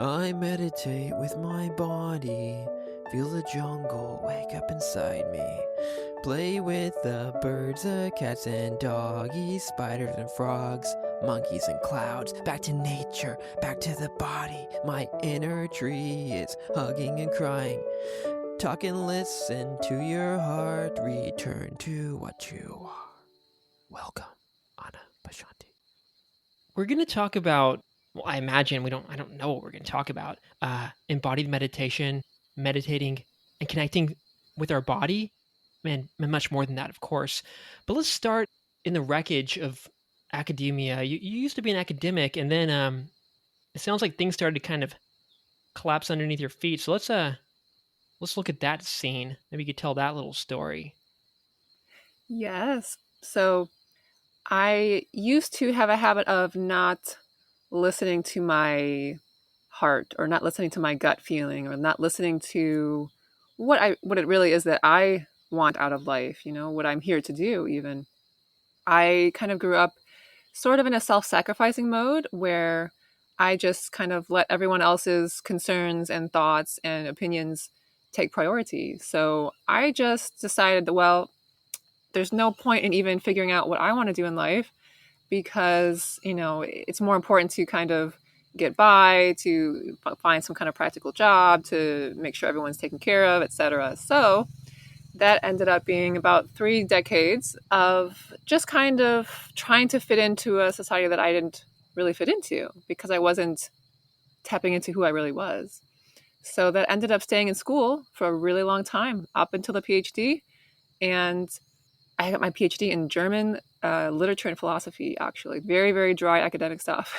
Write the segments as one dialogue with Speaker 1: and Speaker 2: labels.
Speaker 1: I meditate with my body, feel the jungle wake up inside me. Play with the birds, the cats and doggies, spiders and frogs, monkeys and clouds. Back to nature, back to the body. My inner tree is hugging and crying. Talk and listen to your heart, return to what you are. Welcome, Anna Pashyanti.
Speaker 2: We're going to talk about, well, I imagine I don't know what we're going to talk about. Embodied meditation, meditating, and connecting with our body, and much more than that, of course. But let's start in the wreckage of academia. You used to be an academic, and then it sounds like things started to kind of collapse underneath your feet. So let's look at that scene. Maybe you could tell that little story.
Speaker 3: Yes. So I used to have a habit of not listening to my heart or not listening to my gut feeling or not listening to what it really is that I want out of life, what I'm here to do even. I kind of grew up sort of in a self-sacrificing mode where I just kind of let everyone else's concerns and thoughts and opinions take priority. So I just decided that, well, there's no point in even figuring out what I want to do in life because, it's more important to kind of get by, to find some kind of practical job, to make sure everyone's taken care of, etc. So that ended up being about 3 decades of just kind of trying to fit into a society that I didn't really fit into because I wasn't tapping into who I really was. So that ended up staying in school for a really long time, up until the PhD. And I got my PhD in German literature and philosophy, actually. Very, very dry academic stuff.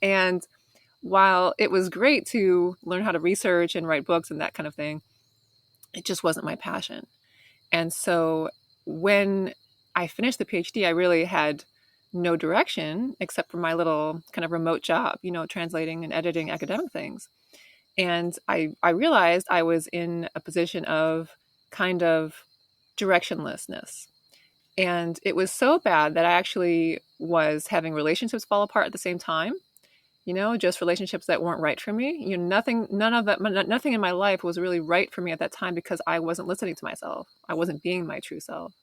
Speaker 3: And while it was great to learn how to research and write books and that kind of thing, it just wasn't my passion. And so when I finished the PhD, I really had no direction except for my little kind of remote job, translating and editing academic things. And I realized I was in a position of kind of directionlessness. And it was so bad that I actually was having relationships fall apart at the same time, just relationships that weren't right for me. Nothing in my life was really right for me at that time because I wasn't listening to myself. I wasn't being my true self.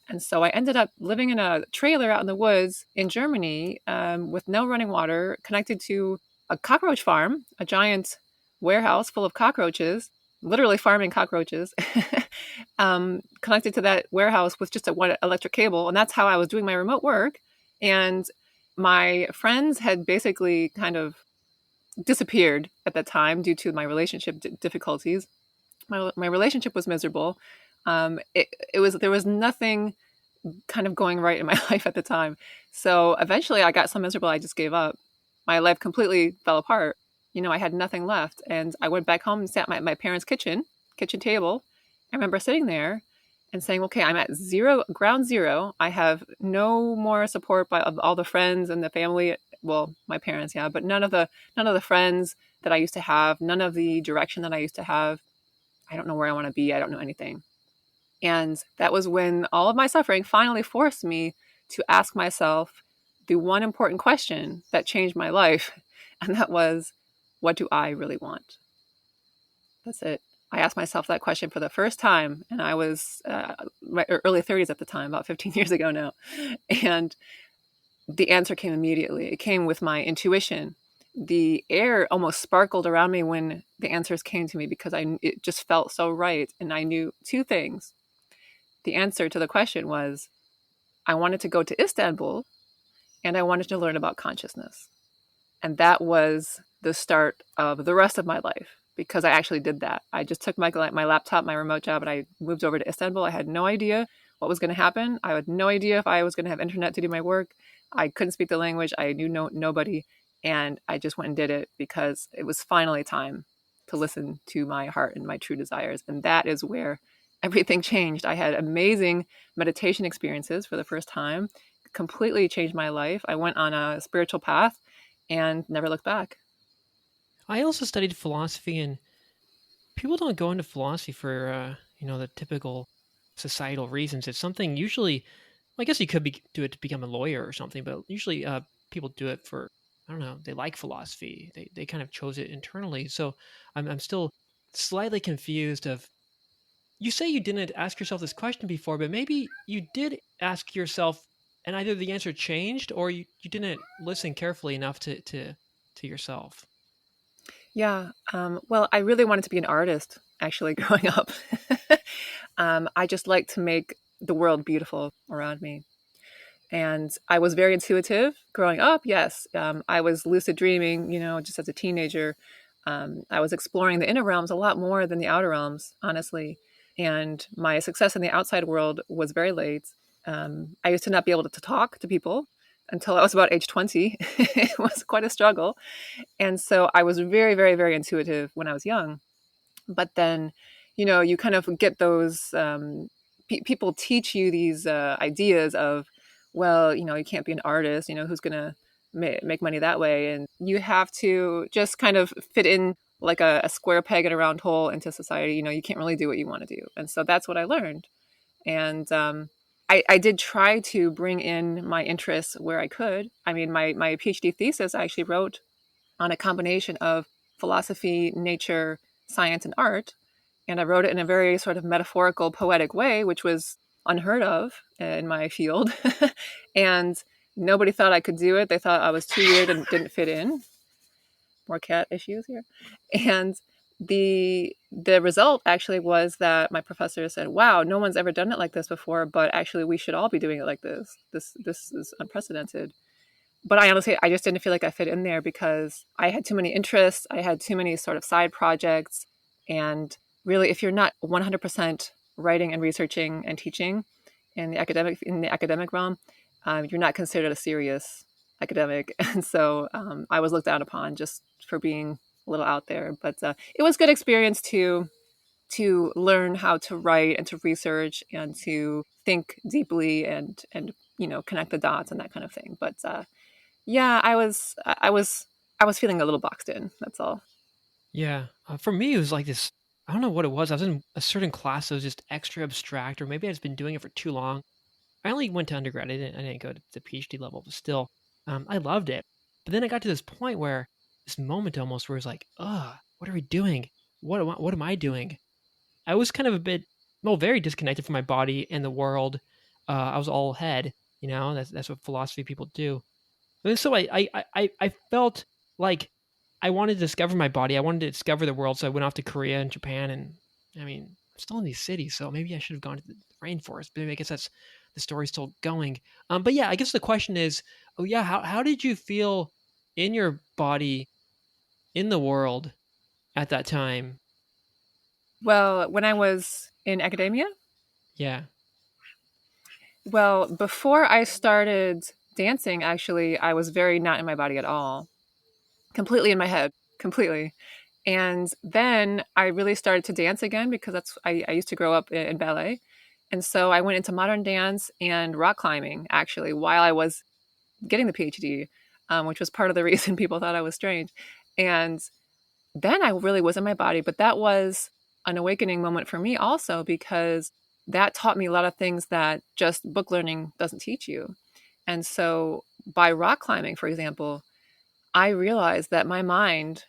Speaker 3: And so I ended up living in a trailer out in the woods in Germany with no running water, connected to a cockroach farm, a giant warehouse full of cockroaches, literally farming cockroaches, connected to that warehouse with just a one electric cable. And that's how I was doing my remote work. And my friends had basically kind of disappeared at that time due to my relationship difficulties. My relationship was miserable. There was nothing kind of going right in my life at the time. So eventually I got so miserable I just gave up. My life completely fell apart. I had nothing left. And I went back home and sat at my parents' kitchen table. I remember sitting there and saying, okay, I'm at ground zero. I have no more support of all the friends and the family. Well, my parents, yeah, but none of the friends that I used to have, none of the direction that I used to have. I don't know where I want to be. I don't know anything. And that was when all of my suffering finally forced me to ask myself the one important question that changed my life. And that was, what do I really want? That's it. I asked myself that question for the first time, and I was my early 30s at the time, about 15 years ago now. And the answer came immediately. It came with my intuition. The air almost sparkled around me when the answers came to me because it just felt so right. And I knew two things. The answer to the question was, I wanted to go to Istanbul and I wanted to learn about consciousness. And that was the start of the rest of my life because I actually did that. I just took my laptop, my remote job, and I moved over to Istanbul. I had no idea what was going to happen. I had no idea if I was going to have internet to do my work. I couldn't speak the language. I knew nobody. And I just went and did it because it was finally time to listen to my heart and my true desires. And that is where everything changed. I had amazing meditation experiences for the first time, completely changed my life. I went on a spiritual path and never looked back.
Speaker 2: I also studied philosophy, and people don't go into philosophy for the typical societal reasons. It's something usually, I guess you could do it to become a lawyer or something, but usually people do it for I don't know, they like philosophy. They kind of chose it internally. So I'm still slightly confused of, you say you didn't ask yourself this question before, but maybe you did ask yourself, and either the answer changed or you didn't listen carefully enough to yourself.
Speaker 3: Yeah. Well, I really wanted to be an artist actually growing up. I just like to make the world beautiful around me. And I was very intuitive growing up. Yes. I was lucid dreaming, just as a teenager. I was exploring the inner realms a lot more than the outer realms, honestly. And my success in the outside world was very late. I used to not be able to talk to people until I was about age 20. It was quite a struggle. And so I was very, very, very intuitive when I was young. But then, you kind of get those people teach you these ideas of, well, you can't be an artist, who's going to make money that way. And you have to just kind of fit in like a square peg in a round hole into society. You can't really do what you want to do. And so that's what I learned. And I did try to bring in my interests where I could. I mean, my PhD thesis I actually wrote on a combination of philosophy, nature, science, and art. And I wrote it in a very sort of metaphorical, poetic way, which was unheard of in my field. And nobody thought I could do it. They thought I was too weird and didn't fit in. More cat issues here. And the result actually was that my professor said, "Wow, no one's ever done it like this before, but actually we should all be doing it like this. This is unprecedented." But I honestly, I just didn't feel like I fit in there because I had too many interests. I had too many sort of side projects. And really, if you're not 100% writing and researching and teaching in the academic realm, you're not considered a serious academic. And so I was looked down upon just for being a little out there. But it was good experience to learn how to write and to research and to think deeply and connect the dots and that kind of thing. But yeah, I was feeling a little boxed in. That's all.
Speaker 2: Yeah. For me, it was like this. I don't know what it was. I was in a certain class that was just extra abstract, or maybe I've just been doing it for too long. I only went to undergrad. I didn't go to the PhD level, but still, I loved it. But then I got to this point where this moment almost where it's like, ugh, what are we doing? What am I doing? I was kind of a bit, well, very disconnected from my body and the world. I was all head, that's what philosophy people do. And so I felt like I wanted to discover my body. I wanted to discover the world. So I went off to Korea and Japan. And I mean, I'm still in these cities, so maybe I should have gone to the rainforest. But maybe I guess that's the story's still going. But yeah, I guess the question is, oh yeah, how did you feel in your body, in the world at that time?
Speaker 3: Well, when I was in academia,
Speaker 2: Yeah.
Speaker 3: well, before I started dancing, actually, I was very not in my body at all, completely in my head, completely. And then I really started to dance again because I used to grow up in ballet. And so I went into modern dance and rock climbing actually while I was getting the PhD, which was part of the reason people thought I was strange. And then I really was in my body, but that was an awakening moment for me also because that taught me a lot of things that just book learning doesn't teach you. And so by rock climbing, for example, I realized that my mind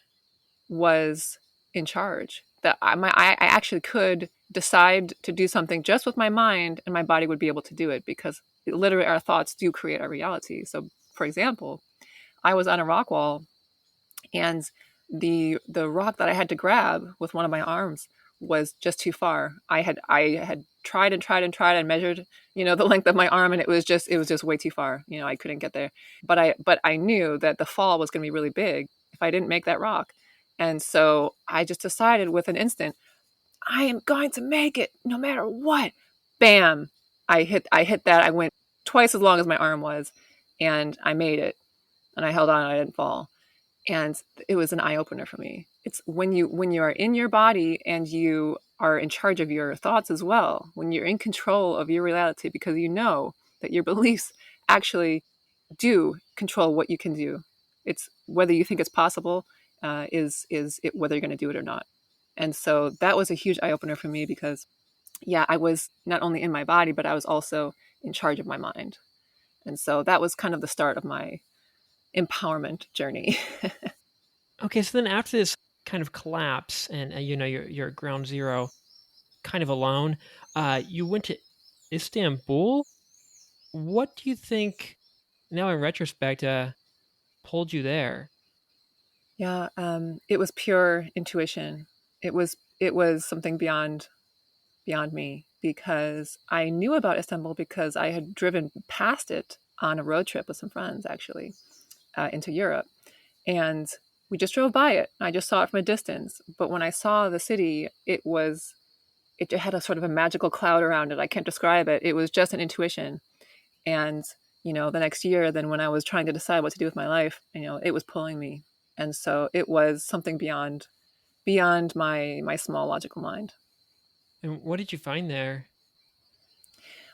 Speaker 3: was in charge. That I actually could decide to do something just with my mind, and my body would be able to do it because literally our thoughts do create our reality. So, for example, I was on a rock wall, and the rock that I had to grab with one of my arms was just too far. I had tried and tried and tried and measured, the length of my arm, and it was just way too far. I couldn't get there. But I knew that the fall was going to be really big if I didn't make that rock. And so I just decided with an instant, I am going to make it no matter what. Bam. I hit that. I went twice as long as my arm was, and I made it. And I held on, and I didn't fall. And it was an eye opener for me. It's when you are in your body and you are in charge of your thoughts as well, when you're in control of your reality because you know that your beliefs actually do control what you can do. It's whether you think it's possible, is it, whether you're going to do it or not. And so that was a huge eye opener for me because yeah, I was not only in my body, but I was also in charge of my mind. And so that was kind of the start of my empowerment journey.
Speaker 2: Okay, so then after this kind of collapse and you're at ground zero, kind of alone, you went to Istanbul. What do you think now in retrospect pulled you there?
Speaker 3: Yeah, it was pure intuition. It was something beyond me, because I knew about Istanbul because I had driven past it on a road trip with some friends, actually, into Europe. And we just drove by it. I just saw it from a distance. But when I saw the city, it had a sort of a magical cloud around it. I can't describe it. It was just an intuition. And, the next year, then when I was trying to decide what to do with my life, it was pulling me. And so it was something beyond my small logical mind.
Speaker 2: And what did you find there?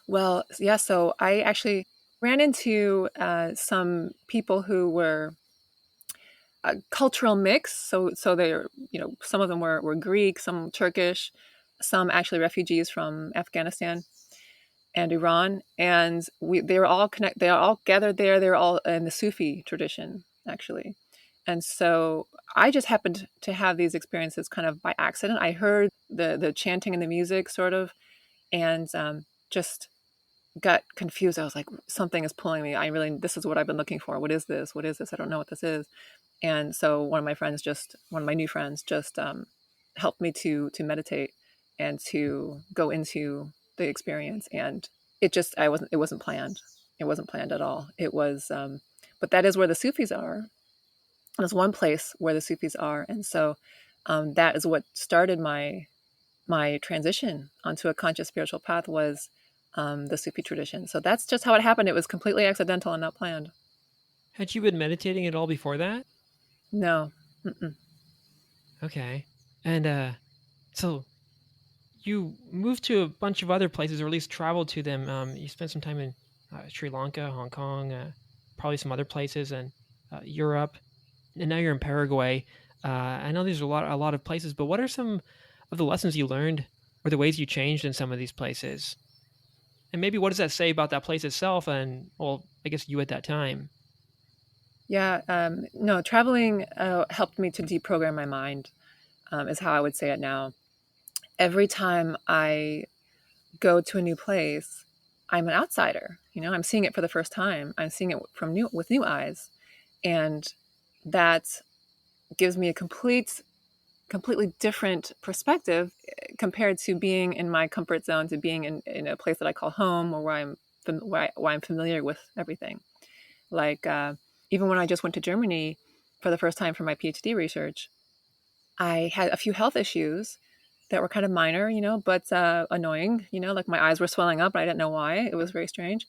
Speaker 3: Well, yeah, so I actually ran into some people who were a cultural mix. So they're, some of them were Greek, some Turkish, some actually refugees from Afghanistan and Iran. And they were all they are all gathered there. They're all in the Sufi tradition, actually. And so I just happened to have these experiences kind of by accident. I heard the chanting and the music sort of, and just got confused. I was like, something is pulling me. This is what I've been looking for. What is this? What is this? I don't know what this is. And so one of my new friends just helped me to meditate and to go into the experience. And it wasn't planned. It wasn't planned at all. It was, but that is where the Sufis are. There's one place where the Sufis are. And so that is what started my transition onto a conscious spiritual path, was the Sufi tradition. So that's just how it happened. It was completely accidental and not planned.
Speaker 2: Had you been meditating at all before that?
Speaker 3: No. Mm-mm.
Speaker 2: Okay. And so you moved to a bunch of other places, or at least traveled to them. You spent some time in Sri Lanka, Hong Kong, probably some other places, and Europe, and now you're in Paraguay. I know these are a lot of places, but what are some of the lessons you learned, or the ways you changed in some of these places? And maybe what does that say about that place itself, and well, I guess you at that time?
Speaker 3: Yeah. No, traveling helped me to deprogram my mind, is how I would say it now. Every time I go to a new place, I'm an outsider. I'm seeing it for the first time. I'm seeing it with new eyes. And that gives me a completely different perspective compared to being in my comfort zone, to being in a place that I call home, or where I'm familiar with everything. Like, even when I just went to Germany for the first time for my PhD research, I had a few health issues that were kind of minor, but annoying. Like my eyes were swelling up, and I didn't know why. It was very strange.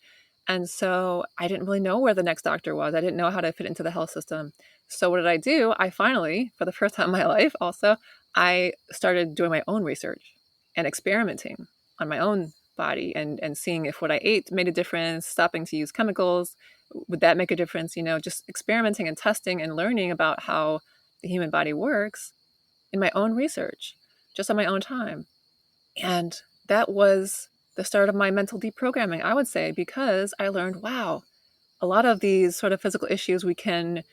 Speaker 3: And so I didn't really know where the next doctor was. I didn't know how to fit into the health system. So what did I do? I finally, for the first time in my life also, I started doing my own research and experimenting on my own body, and seeing if what I ate made a difference, stopping to use chemicals. Would that make a difference? Just experimenting and testing and learning about how the human body works in my own research, just on my own time. And that was the start of my mental deprogramming, I would say, because I learned, wow, a lot of these sort of physical issues we can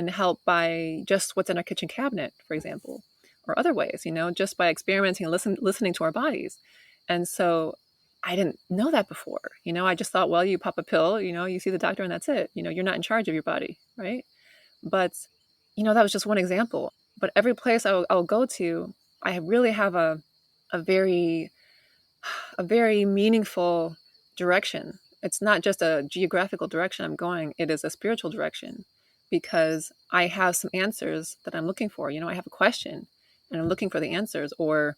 Speaker 3: help by just what's in our kitchen cabinet, for example, or other ways, just by experimenting and listening to our bodies. And so I didn't know that before. I just thought, well, you pop a pill, you see the doctor and that's it. You're not in charge of your body, right? But that was just one example. But every place I'll go to, I really have a very a very meaningful direction. It's not just a geographical direction I'm going, it is a spiritual direction, because I have some answers that I'm looking for. I have a question and I'm looking for the answers, or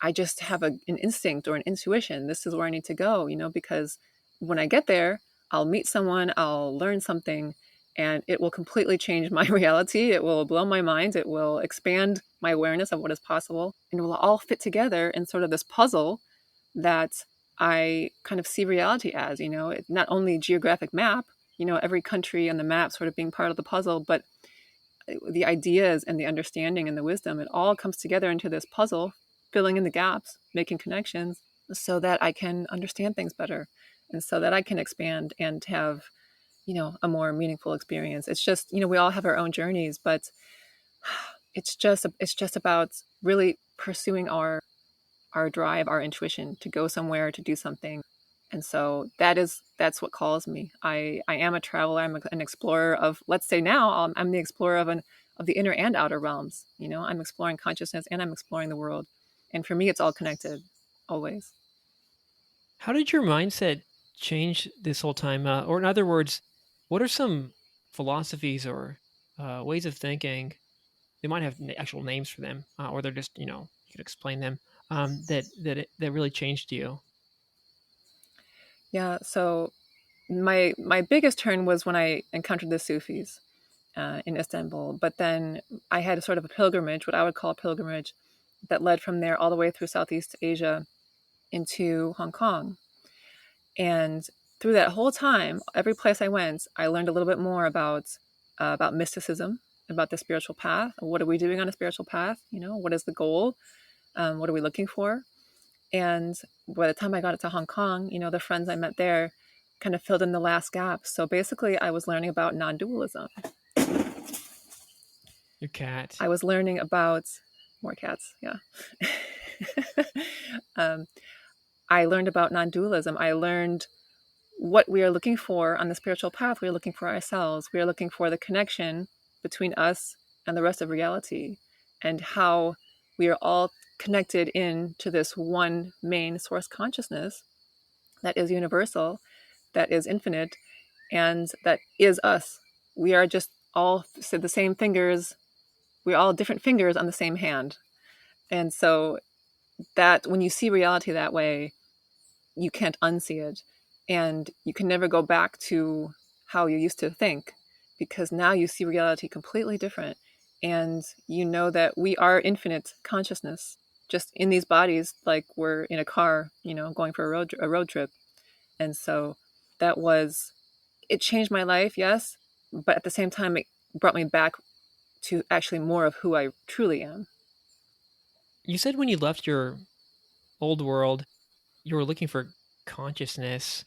Speaker 3: I just have an instinct or an intuition. This is where I need to go, because when I get there, I'll meet someone, I'll learn something, and it will completely change my reality. It will blow my mind. It will expand my awareness of what is possible. And it will all fit together in sort of this puzzle that I kind of see reality as, it's not only geographic map, every country on the map sort of being part of the puzzle, but the ideas and the understanding and the wisdom, it all comes together into this puzzle, filling in the gaps, making connections so that I can understand things better, and so that I can expand and have a more meaningful experience. It's just, we all have our own journeys, but it's just about really pursuing our drive, our intuition to go somewhere, to do something. And so that's what calls me. I am a traveler. I'm an explorer of, let's say now, I'm the explorer of the inner and outer realms. I'm exploring consciousness and I'm exploring the world. And for me, it's all connected, always.
Speaker 2: How did your mindset change this whole time? Or in other words, what are some philosophies or ways of thinking? They might have actual names for them, or they're just you could explain them. That really changed you.
Speaker 3: Yeah. So my biggest turn was when I encountered the Sufis in Istanbul. But then I had a sort of a pilgrimage, what I would call a pilgrimage, that led from there all the way through Southeast Asia into Hong Kong. And through that whole time, every place I went, I learned a little bit more about mysticism, about the spiritual path. What are we doing on a spiritual path? What is the goal? What are we looking for? And by the time I got to Hong Kong, the friends I met there kind of filled in the last gaps. So basically, I was learning about non-dualism.
Speaker 2: Your cat.
Speaker 3: I was learning about more cats. Yeah. I learned about non-dualism. I learned what we are looking for on the spiritual path. We are looking for ourselves. We are looking for the connection between us and the rest of reality, and how we are all connected into this one main source consciousness that is universal, that is infinite, and that is us. We are just all the same fingers. We're all different fingers on the same hand. And so that when you see reality that way, you can't unsee it. And you can never go back to how you used to think, because now you see reality completely different. And you know that we are infinite consciousness, just in these bodies, like we're in a car, going for a road trip. And so it changed my life, yes. But at the same time, it brought me back to actually more of who I truly am.
Speaker 2: You said when you left your old world, you were looking for consciousness.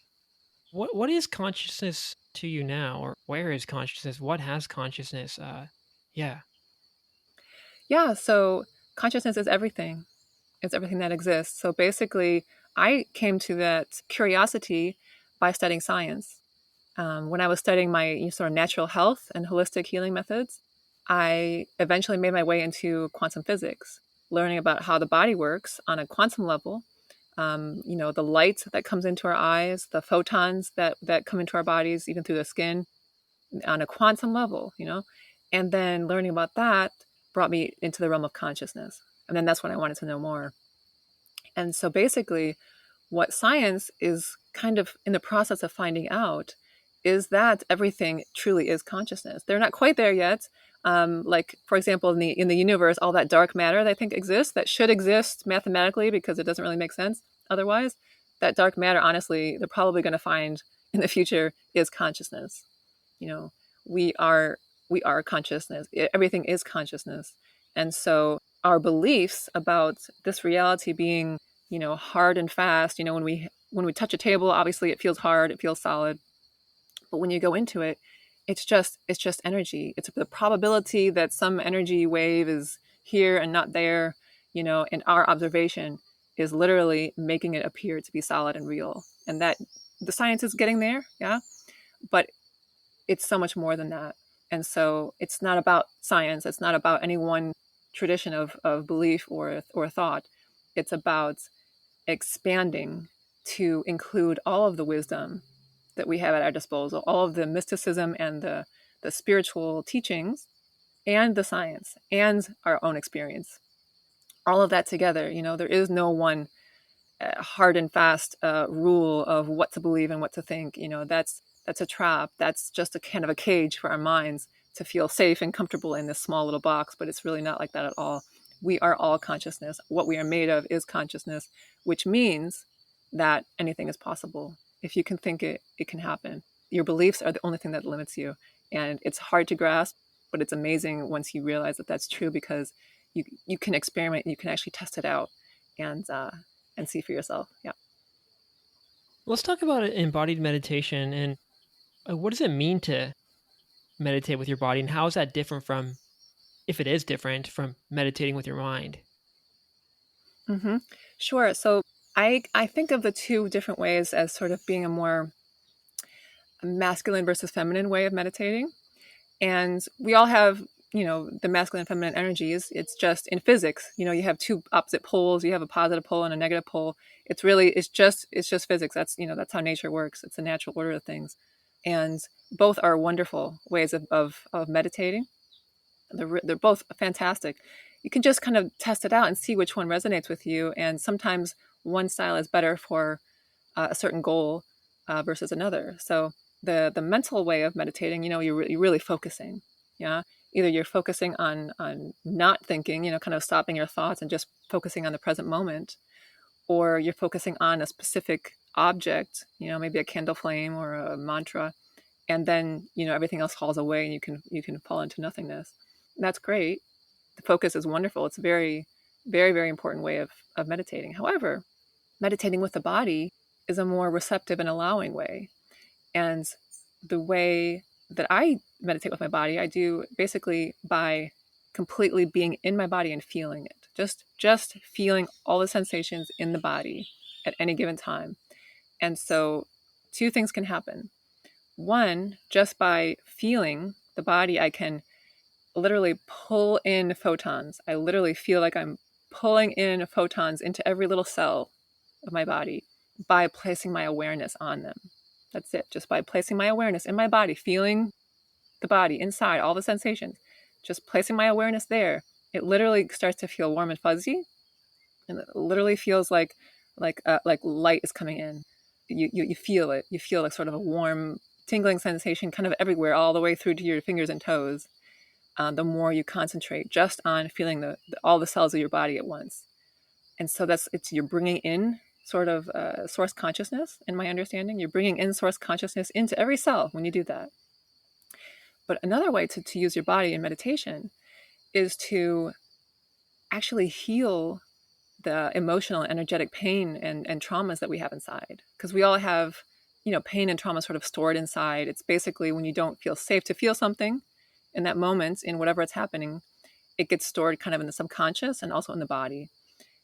Speaker 2: What is consciousness to you now, or where is consciousness? What has consciousness? Yeah.
Speaker 3: Yeah, so consciousness is everything. It's everything that exists. So basically, I came to that curiosity by studying science. When I was studying my sort of natural health and holistic healing methods, I eventually made my way into quantum physics, learning about how the body works on a quantum level. The light that comes into our eyes, the photons that come into our bodies, even through the skin, on a quantum level. And then learning about that brought me into the realm of consciousness. And then that's when I wanted to know more. And so basically, what science is kind of in the process of finding out is that everything truly is consciousness. They're not quite there yet. Like, for example, in the universe, all that dark matter that I think exists, that should exist mathematically because it doesn't really make sense otherwise. That dark matter, honestly, they're probably going to find in the future is consciousness. You know, we are we are consciousness. Everything is consciousness. And so our beliefs about this reality being, hard and fast, when we touch a table, obviously it feels hard, it feels solid. But when you go into it, it's just energy. It's the probability that some energy wave is here and not there, and our observation is literally making it appear to be solid and real. And that the science is getting there, yeah, but it's so much more than that. And so it's not about science. It's not about any one tradition of belief or thought. It's about expanding to include all of the wisdom that we have at our disposal, all of the mysticism and the spiritual teachings and the science and our own experience. All of that together, there is no one hard and fast rule of what to believe and what to think. That's a trap. That's just a kind of a cage for our minds to feel safe and comfortable in this small little box. But it's really not like that at all. We are all consciousness. What we are made of is consciousness, which means that anything is possible. If you can think it, it can happen. Your beliefs are the only thing that limits you, and it's hard to grasp, but it's amazing once you realize that that's true, because you can experiment and you can actually test it out and see for yourself. Yeah.
Speaker 2: Let's talk about embodied meditation. And what does it mean to meditate with your body, and how is that different from, if it is different, from meditating with your mind?
Speaker 3: Mm-hmm. Sure. So I think of the two different ways as sort of being a more masculine versus feminine way of meditating. And we all have, the masculine and feminine energies. It's just in physics, you have two opposite poles. You have a positive pole and a negative pole. It's just physics. That's how nature works. It's a natural order of things. And both are wonderful ways of meditating. They're both fantastic. You can just kind of test it out and see which one resonates with you. And sometimes one style is better for a certain goal versus another. So the mental way of meditating, you're really focusing. Yeah, either you're focusing on not thinking, kind of stopping your thoughts and just focusing on the present moment, or you're focusing on a specific object, maybe a candle flame or a mantra, and then everything else falls away and you can fall into nothingness. That's great. The focus is wonderful. It's a very, very, very important way of meditating. However, meditating with the body is a more receptive and allowing way. And the way that I meditate with my body, I do basically by completely being in my body and feeling it. Just feeling all the sensations in the body at any given time. And so two things can happen. One, just by feeling the body, I can literally pull in photons. I literally feel like I'm pulling in photons into every little cell of my body by placing my awareness on them. That's it. Just by placing my awareness in my body, feeling the body inside, all the sensations, just placing my awareness there, it literally starts to feel warm and fuzzy, and it literally feels like light is coming in. You feel it. You feel like sort of a warm, tingling sensation, kind of everywhere, all the way through to your fingers and toes. The more you concentrate just on feeling all the cells of your body at once. And so you're bringing in sort of source consciousness, in my understanding. You're bringing in source consciousness into every cell when you do that. But another way to use your body in meditation is to actually heal the emotional and energetic pain and traumas that we have inside. Because we all have, pain and trauma sort of stored inside. It's basically when you don't feel safe to feel something in that moment, in whatever it's happening, it gets stored kind of in the subconscious and also in the body.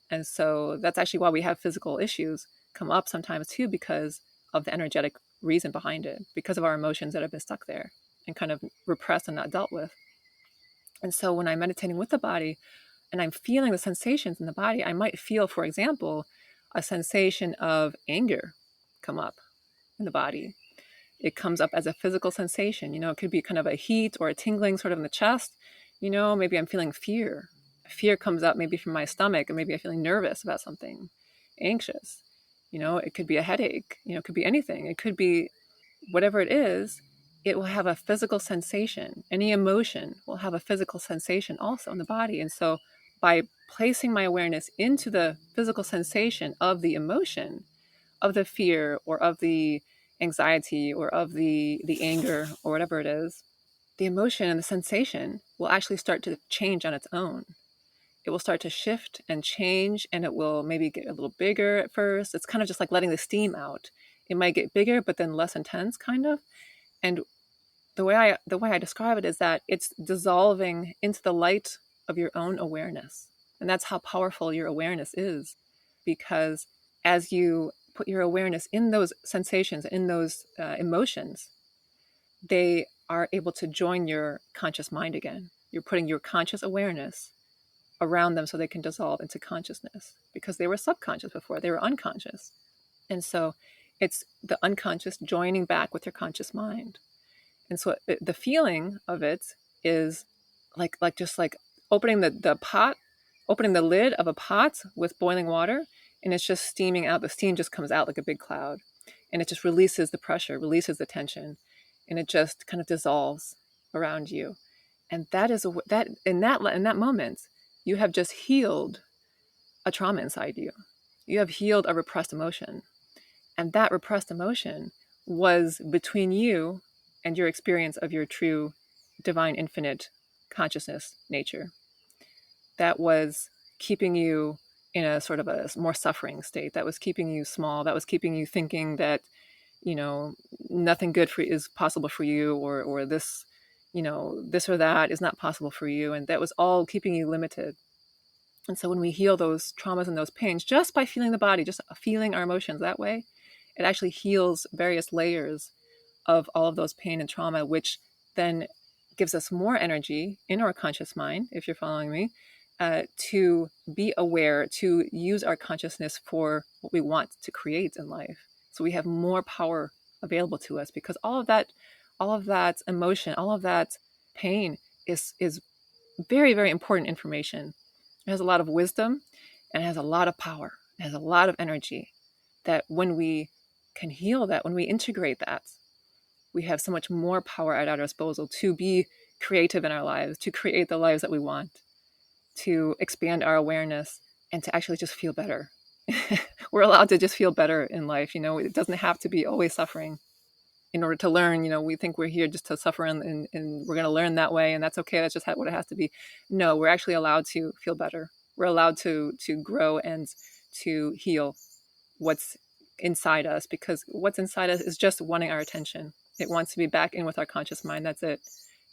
Speaker 3: And so that's actually why we have physical issues come up sometimes too, because of the energetic reason behind it, because of our emotions that have been stuck there and kind of repressed and not dealt with. And so when I'm meditating with the body and I'm feeling the sensations in the body, I might feel, for example, a sensation of anger come up in the body. It comes up as a physical sensation. It could be kind of a heat or a tingling sort of in the chest. Maybe I'm feeling fear. Fear comes up maybe from my stomach, and maybe I'm feeling nervous about something, anxious. It could be a headache. It could be anything. It could be whatever it is. It will have a physical sensation. Any emotion will have a physical sensation also in the body. And so by placing my awareness into the physical sensation of the emotion, of the fear or of the anxiety or of the anger or whatever it is, the emotion and the sensation will actually start to change on its own. It will start to shift and change, and it will maybe get a little bigger at first. It's kind of just like letting the steam out. It might get bigger, but then less intense, kind of. And the way I describe it is that it's dissolving into the light of your own awareness. And that's how powerful your awareness is, because as you put your awareness in those sensations, in those emotions, they are able to join your conscious mind again. You're putting your conscious awareness around them so they can dissolve into consciousness, because they were subconscious before, they were unconscious. And so it's the unconscious joining back with your conscious mind. And so the feeling of it is just like opening the pot, opening the lid of a pot with boiling water, and it's just steaming out. The steam just comes out like a big cloud, and it just releases the pressure, releases the tension, and it just kind of dissolves around you. And that is that in that moment, you have just healed a trauma inside you. You have healed a repressed emotion, and that repressed emotion was between you and your experience of your true divine infinite consciousness nature. That was keeping you in a sort of a more suffering state. That was keeping you small. That was keeping you thinking that you know, nothing good for is possible for you, or this, you know, this or that is not possible for you, and that was all keeping you limited. And so when we heal those traumas and those pains just by feeling the body, just feeling our emotions that way, it actually heals various layers of all of those pain and trauma, which then gives us more energy in our conscious mind, if you're following me, to be aware, to use our consciousness for what we want to create in life. So we have more power available to us, because all of that emotion, all of that pain is very, very important information. It has a lot of wisdom, and it has a lot of power. It has a lot of energy that when we can heal that, when we integrate that, we have so much more power at our disposal to be creative in our lives, to create the lives that we want, to expand our awareness, and to actually just feel better. We're allowed to just feel better in life. You know, it doesn't have to be always suffering in order to learn. You know, we think we're here just to suffer, and we're going to learn that way, and that's okay. That's just what it has to be. No, we're actually allowed to feel better. We're allowed to grow and to heal what's inside us, because what's inside us is just wanting our attention. It wants to be back in with our conscious mind. That's it.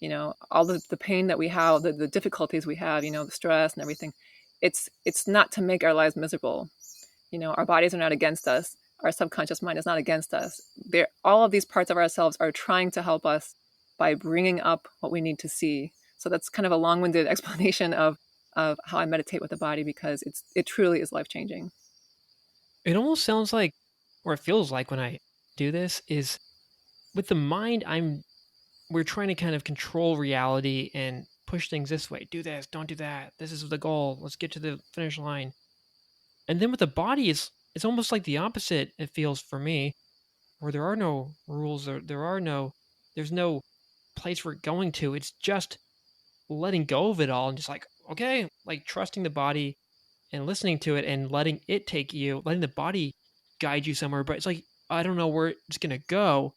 Speaker 3: You know, all the pain that we have, the difficulties we have, you know, the stress and everything, it's not to make our lives miserable. You know, our bodies are not against us. Our subconscious mind is not against us. All of these parts of ourselves are trying to help us by bringing up what we need to see. So that's kind of a long-winded explanation of how I meditate with the body, because it truly is life-changing.
Speaker 2: It almost sounds like, or it feels like when I do this, is with the mind, we're trying to kind of control reality and push things this way. Do this, don't do that. This is the goal. Let's get to the finish line. And then with the body, it's almost like the opposite. It feels for me, where there are no rules, or there's no place we're going to. It's just letting go of it all and just like, okay, like trusting the body and listening to it and letting it take you, letting the body guide you somewhere. But it's like, I don't know where it's going to go.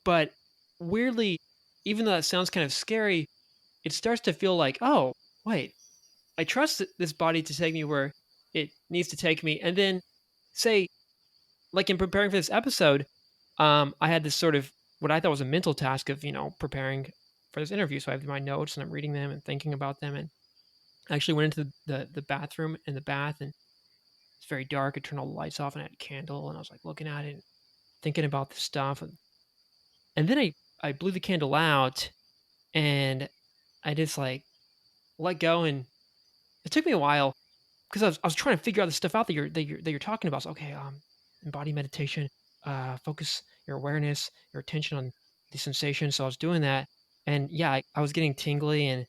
Speaker 2: But weirdly, even though that sounds kind of scary, it starts to feel like, oh, wait, I trust this body to take me where it needs to take me. And then, say, like in preparing for this episode, I had this sort of what I thought was a mental task of, preparing for this interview. So I have my notes and I'm reading them and thinking about them. And I actually went into the bathroom in the bath, and it's very dark. I turned all the lights off and I had a candle, and I was like looking at it and thinking about the stuff. And then I blew the candle out, and I just like let go. And it took me a while because I was trying to figure out the stuff out that you're talking about. So, okay, embody meditation, focus your awareness, your attention on the sensation. So I was doing that, and yeah, I was getting tingly, and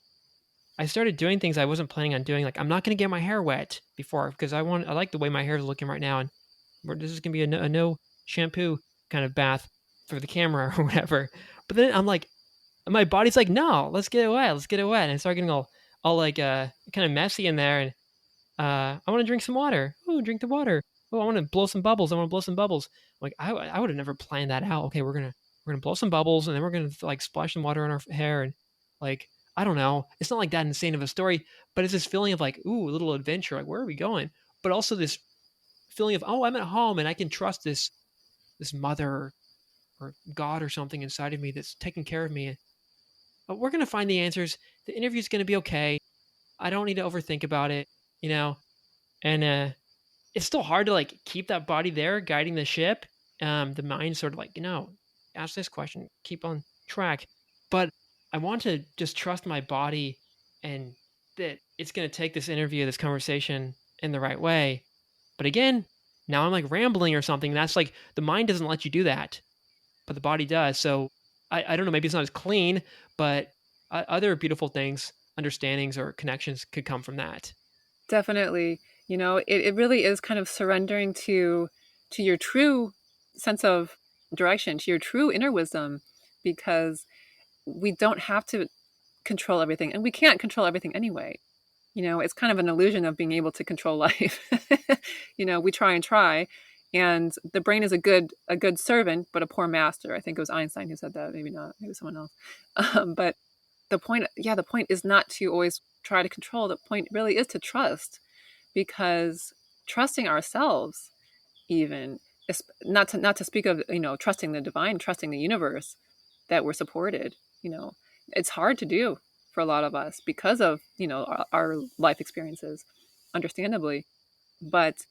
Speaker 2: I started doing things I wasn't planning on doing. Like, I'm not going to get my hair wet before, because I like the way my hair is looking right now, and this is going to be a no shampoo kind of bath for the camera or whatever. But then I'm like, my body's like, no, let's get it wet, and I start getting all like kind of messy in there, and I want to drink some water. Oh, drink the water. Oh, I want to blow some bubbles. Like, I would have never planned that out. Okay, we're gonna blow some bubbles, and then we're gonna like splash some water on our hair, and like, I don't know. It's not like that insane of a story, but it's this feeling of like, ooh, a little adventure. Like, where are we going? But also this feeling of, oh, I'm at home and I can trust this mother or God or something inside of me that's taking care of me. But we're gonna find the answers. The interview's gonna be okay. I don't need to overthink about it, you know. And it's still hard to like keep that body there guiding the ship. The mind sort of like, ask this question, keep on track. But I want to just trust my body, and that it's going to take this interview, this conversation in the right way. But again, now I'm like rambling or something. That's like, the mind doesn't let you do that, but the body does. So I don't know, maybe it's not as clean, but other beautiful things, understandings, or connections could come from that.
Speaker 3: Definitely. You know, it really is kind of surrendering to your true sense of direction, to your true inner wisdom, because we don't have to control everything, and we can't control everything anyway. You know, it's kind of an illusion of being able to control life. You know, we try, and the brain is a good servant, but a poor master. I think it was Einstein who said that. Maybe not. Maybe someone else. But the point is not to always try to control. The point really is to trust, because trusting ourselves even Not to speak of, trusting the divine, trusting the universe, that we're supported. It's hard to do for a lot of us because of our life experiences, understandably. But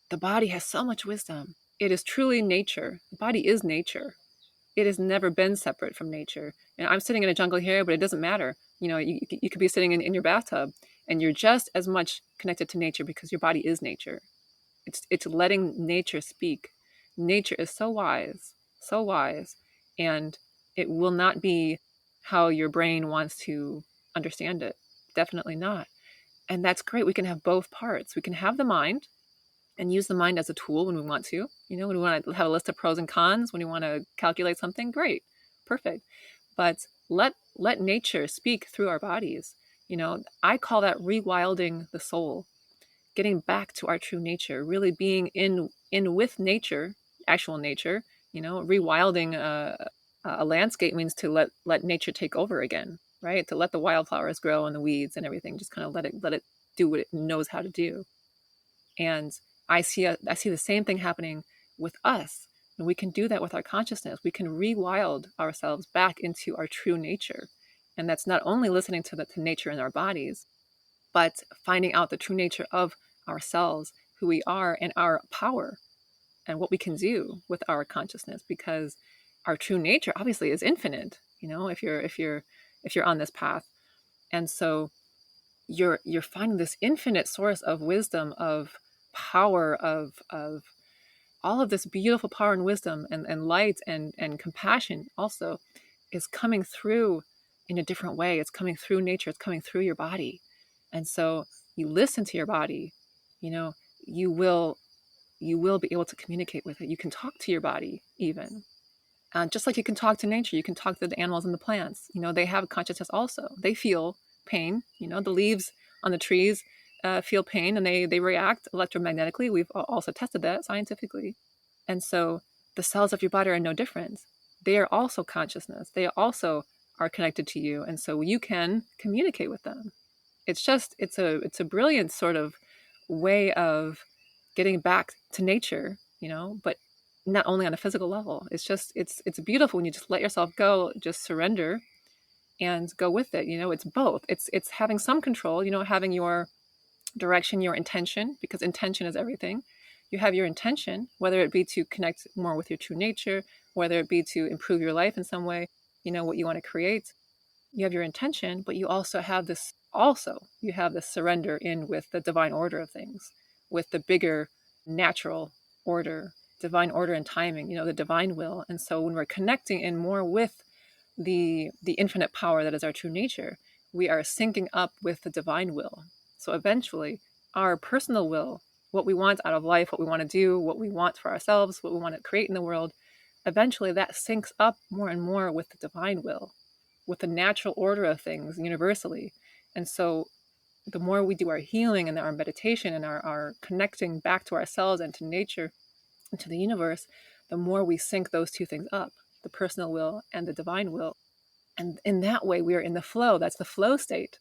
Speaker 3: the body has so much wisdom. It is truly nature. The body is nature. It has never been separate from nature. And I'm sitting in a jungle here, but it doesn't matter. You could be sitting in your bathtub, and you're just as much connected to nature because your body is nature. It's letting nature speak. Nature is so wise, and it will not be how your brain wants to understand it. Definitely not. And that's great. We can have both parts. We can have the mind and use the mind as a tool when we want to. When we want to have a list of pros and cons, when we want to calculate something, great, perfect. But let nature speak through our bodies. I call that rewilding the soul, getting back to our true nature, really being in with nature, actual nature. Rewilding a landscape means to let nature take over again, right? To let the wildflowers grow and the weeds and everything, just kind of let it do what it knows how to do. And I see the same thing happening with us. And we can do that with our consciousness. We can rewild ourselves back into our true nature. And that's not only listening to nature in our bodies, but finding out the true nature of ourselves, who we are, and our power, and what we can do with our consciousness. Because our true nature obviously is infinite, if you're on this path. And so you're finding this infinite source of wisdom, of power, of all of this beautiful power and wisdom and light and compassion also is coming through in a different way. It's coming through nature. It's coming through your body. And so you listen to your body, you will be able to communicate with it. You can talk to your body even. Just like you can talk to nature, you can talk to the animals and the plants. They have consciousness also. They feel pain. The leaves on the trees feel pain, and they react electromagnetically. We've also tested that scientifically. And so the cells of your body are no different. They are also consciousness. They also are connected to you. And so you can communicate with them. It's a brilliant sort of way of getting back to nature, but not only on a physical level. It's beautiful when you just let yourself go, just surrender and go with it. It's both. It's having some control, having your direction, your intention, because intention is everything. You have your intention, whether it be to connect more with your true nature, whether it be to improve your life in some way, what you want to create. You have your intention, but you also have this surrender in with the divine order of things, with the bigger natural order, divine order and timing, the divine will. And so when we're connecting in more with the infinite power that is our true nature, we are syncing up with the divine will. So eventually our personal will, what we want out of life, what we want to do, what we want for ourselves, what we want to create in the world, eventually that syncs up more and more with the divine will, with the natural order of things universally. And so the more we do our healing and our meditation and our connecting back to ourselves and to nature and to the universe, the more we sync those two things up, the personal will and the divine will. And in that way, we are in the flow. That's the flow state.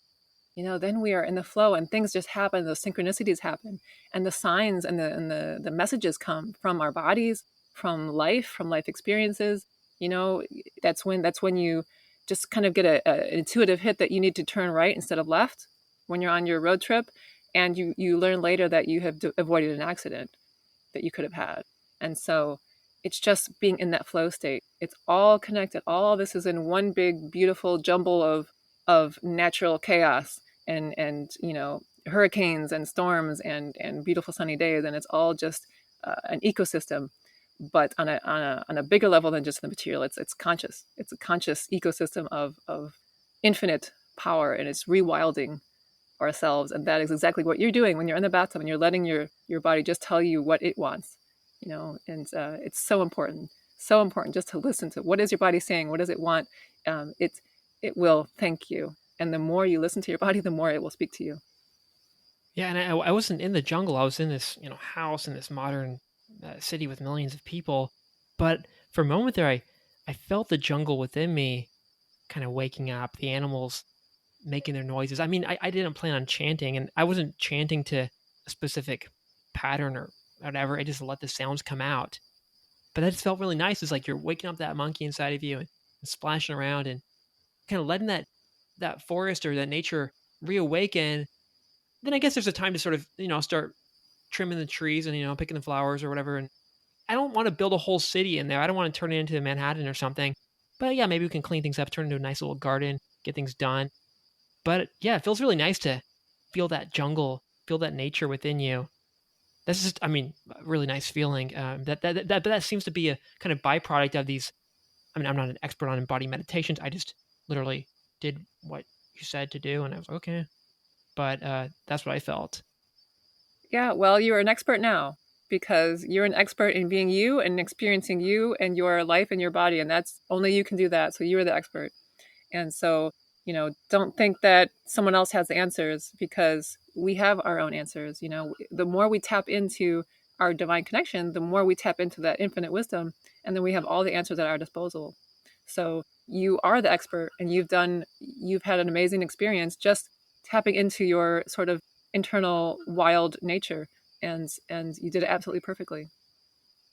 Speaker 3: Then we are in the flow and things just happen. Those synchronicities happen, and the signs and the messages come from our bodies, from life experiences. That's when you just kind of get an intuitive hit that you need to turn right instead of left when you're on your road trip, and you learn later that you have avoided an accident that you could have had. And so it's just being in that flow state. It's all connected. All this is in one big beautiful jumble of natural chaos and hurricanes and storms and beautiful sunny days, and it's all just an ecosystem, but on a bigger level than just the material. It's conscious. It's a conscious ecosystem of infinite power, and it's rewilding ourselves. And that is exactly what you're doing when you're in the bathtub and you're letting your body just tell you what it wants. And it's so important just to listen to what is your body saying, what does it want. It will thank you. And the more you listen to your body, the more it will speak to you.
Speaker 2: Yeah, and I wasn't in the jungle. I was in this house in this modern city with millions of people. But for a moment there, I felt the jungle within me kind of waking up, the animals making their noises. I mean, I didn't plan on chanting, and I wasn't chanting to a specific pattern or whatever. I just let the sounds come out. But that just felt really nice. It's like you're waking up that monkey inside of you and splashing around and kind of letting that forest or that nature reawaken. Then I guess there's a time to sort of, start trimming the trees and, picking the flowers or whatever. And I don't want to build a whole city in there. I don't want to turn it into Manhattan or something. But yeah, maybe we can clean things up, turn it into a nice little garden, get things done. But yeah, it feels really nice to feel that jungle, feel that nature within you. That's just, I mean, a really nice feeling. But that seems to be a kind of byproduct of these. I mean, I'm not an expert on embodied meditations. I just literally did what you said to do, and I was like, okay. But that's what I felt.
Speaker 3: Yeah, well, you're an expert now because you're an expert in being you and experiencing you and your life and your body. And that's only you can do that. So you're the expert. And so, don't think that someone else has the answers because we have our own answers. The more we tap into our divine connection, the more we tap into that infinite wisdom. And then we have all the answers at our disposal. So you are the expert and you've had an amazing experience just tapping into your sort of internal wild nature, and you did it absolutely perfectly.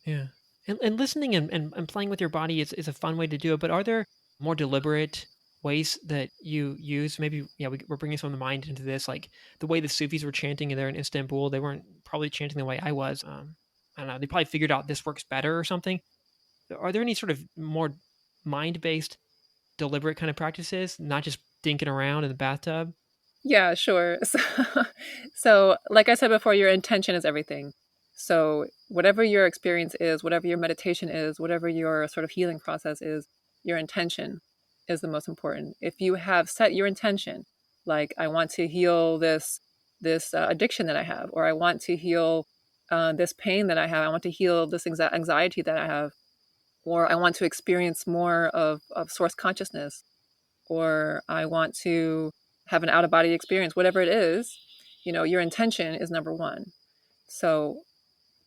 Speaker 2: Yeah. And listening and playing with your body is a fun way to do it. But are there more deliberate ways that you use? Maybe, yeah, we're bringing some of the mind into this, like the way the Sufis were chanting there in Istanbul. They weren't probably chanting the way I was. I don't know. They probably figured out this works better or something. Are there any sort of more mind based, deliberate kind of practices, not just dinking around in the bathtub?
Speaker 3: Yeah, sure. So like I said before, your intention is everything. So whatever your experience is, whatever your meditation is, whatever your sort of healing process is, your intention is the most important. If you have set your intention, like I want to heal this addiction that I have, or I want to heal this pain that I have, I want to heal this anxiety that I have, or I want to experience more of source consciousness, or I want to have an out of body experience, whatever it is, your intention is number one. So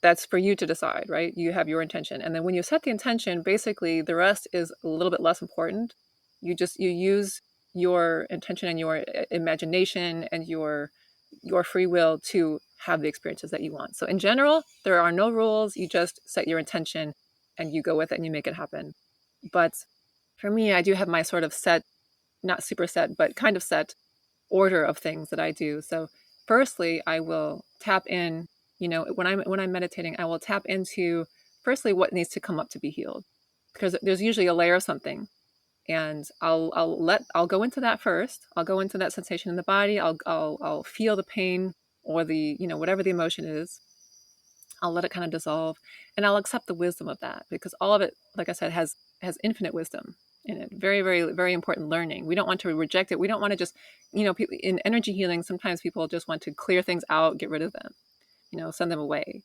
Speaker 3: that's for you to decide, right? You have your intention. And then when you set the intention, basically the rest is a little bit less important. You use your intention and your imagination and your free will to have the experiences that you want. So in general, there are no rules. You just set your intention and you go with it and you make it happen. But for me, I do have my sort of set, not super set, but kind of set order of things that I do. So firstly, I will tap in, when I'm meditating, I will tap into firstly what needs to come up to be healed. Because there's usually a layer of something. And I'll go into that first. I'll go into that sensation in the body. I'll feel the pain or the, whatever the emotion is. I'll let it kind of dissolve and I'll accept the wisdom of that because all of it, like I said, has infinite wisdom in it. Very, very, very important learning. We don't want to reject it. We don't want to just, in energy healing, sometimes people just want to clear things out, get rid of them, send them away.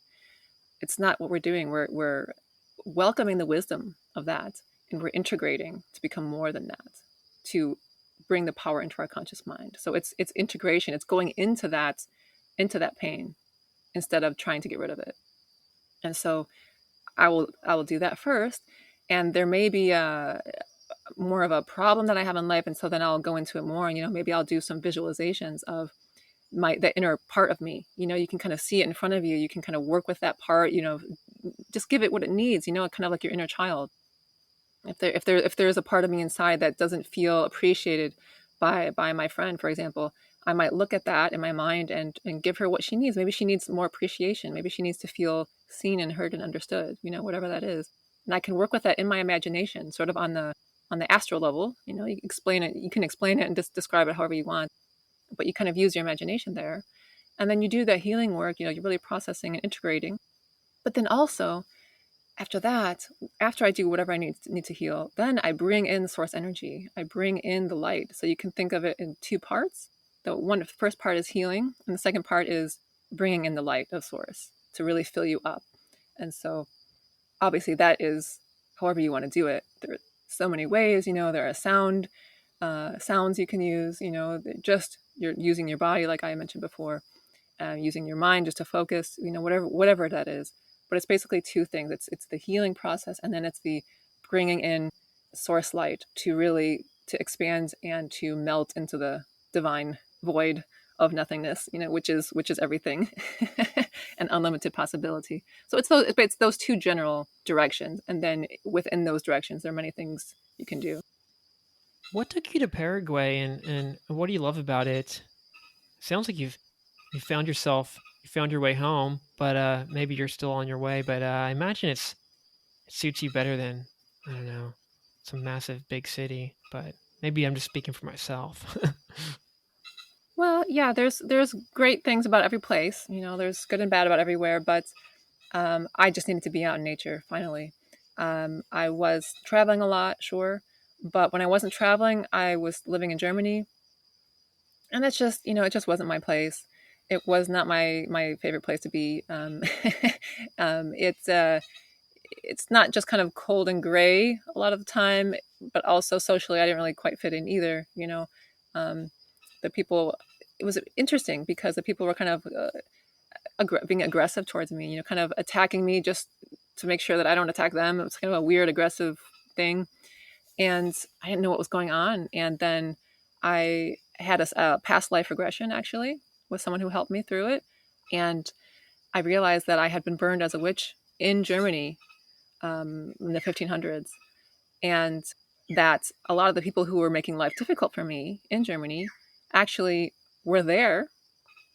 Speaker 3: It's not what we're doing. We're welcoming the wisdom of that and we're integrating to become more than that, to bring the power into our conscious mind. So it's integration. It's going into that pain instead of trying to get rid of it. And so I will do that first. And there may be more of a problem that I have in life. And so then I'll go into it more and, maybe I'll do some visualizations of the inner part of me. You can kind of see it in front of you. You can kind of work with that part, just give it what it needs, kind of like your inner child. If there's a part of me inside that doesn't feel appreciated by my friend, for example, I might look at that in my mind and give her what she needs. Maybe she needs more appreciation. Maybe she needs to feel seen and heard and understood, whatever that is. And I can work with that in my imagination, sort of on the astral level. You can explain it and just describe it however you want, but you kind of use your imagination there. And then you do that healing work, you're really processing and integrating. But then also after that, after I do whatever I need to heal, then I bring in source energy. I bring in the light. So you can think of it in two parts. The first part is healing, and the second part is bringing in the light of source to really fill you up. And so obviously that is however you want to do it. There are so many ways, there are sounds you can use, just you're using your body, like I mentioned before, using your mind just to focus, whatever that is. But it's basically two things. It's the healing process, and then it's the bringing in source light to expand and to melt into the divine void of nothingness, which is everything, and unlimited possibility. So it's those two general directions, and then within those directions, there are many things you can do.
Speaker 2: What took you to Paraguay, and what do you love about it? Sounds like you found yourself, you found your way home, but maybe you're still on your way. But I imagine it suits you better than, I don't know, some massive big city. But maybe I'm just speaking for myself.
Speaker 3: Well, yeah, there's great things about every place. There's good and bad about everywhere, but I just needed to be out in nature finally. I was traveling a lot, sure, but when I wasn't traveling, I was living in Germany, and it's just it just wasn't my place. It was not my favorite place to be. It's not just kind of cold and gray a lot of the time, but also socially, I didn't really quite fit in either. Um, the people. It was interesting because the people were kind of being aggressive towards me. Kind of attacking me just to make sure that I don't attack them. It was kind of a weird, aggressive thing, and I didn't know what was going on. And then I had a past life regression actually with someone who helped me through it, and I realized that I had been burned as a witch in Germany in the 1500s, and that a lot of the people who were making life difficult for me in Germany actually were there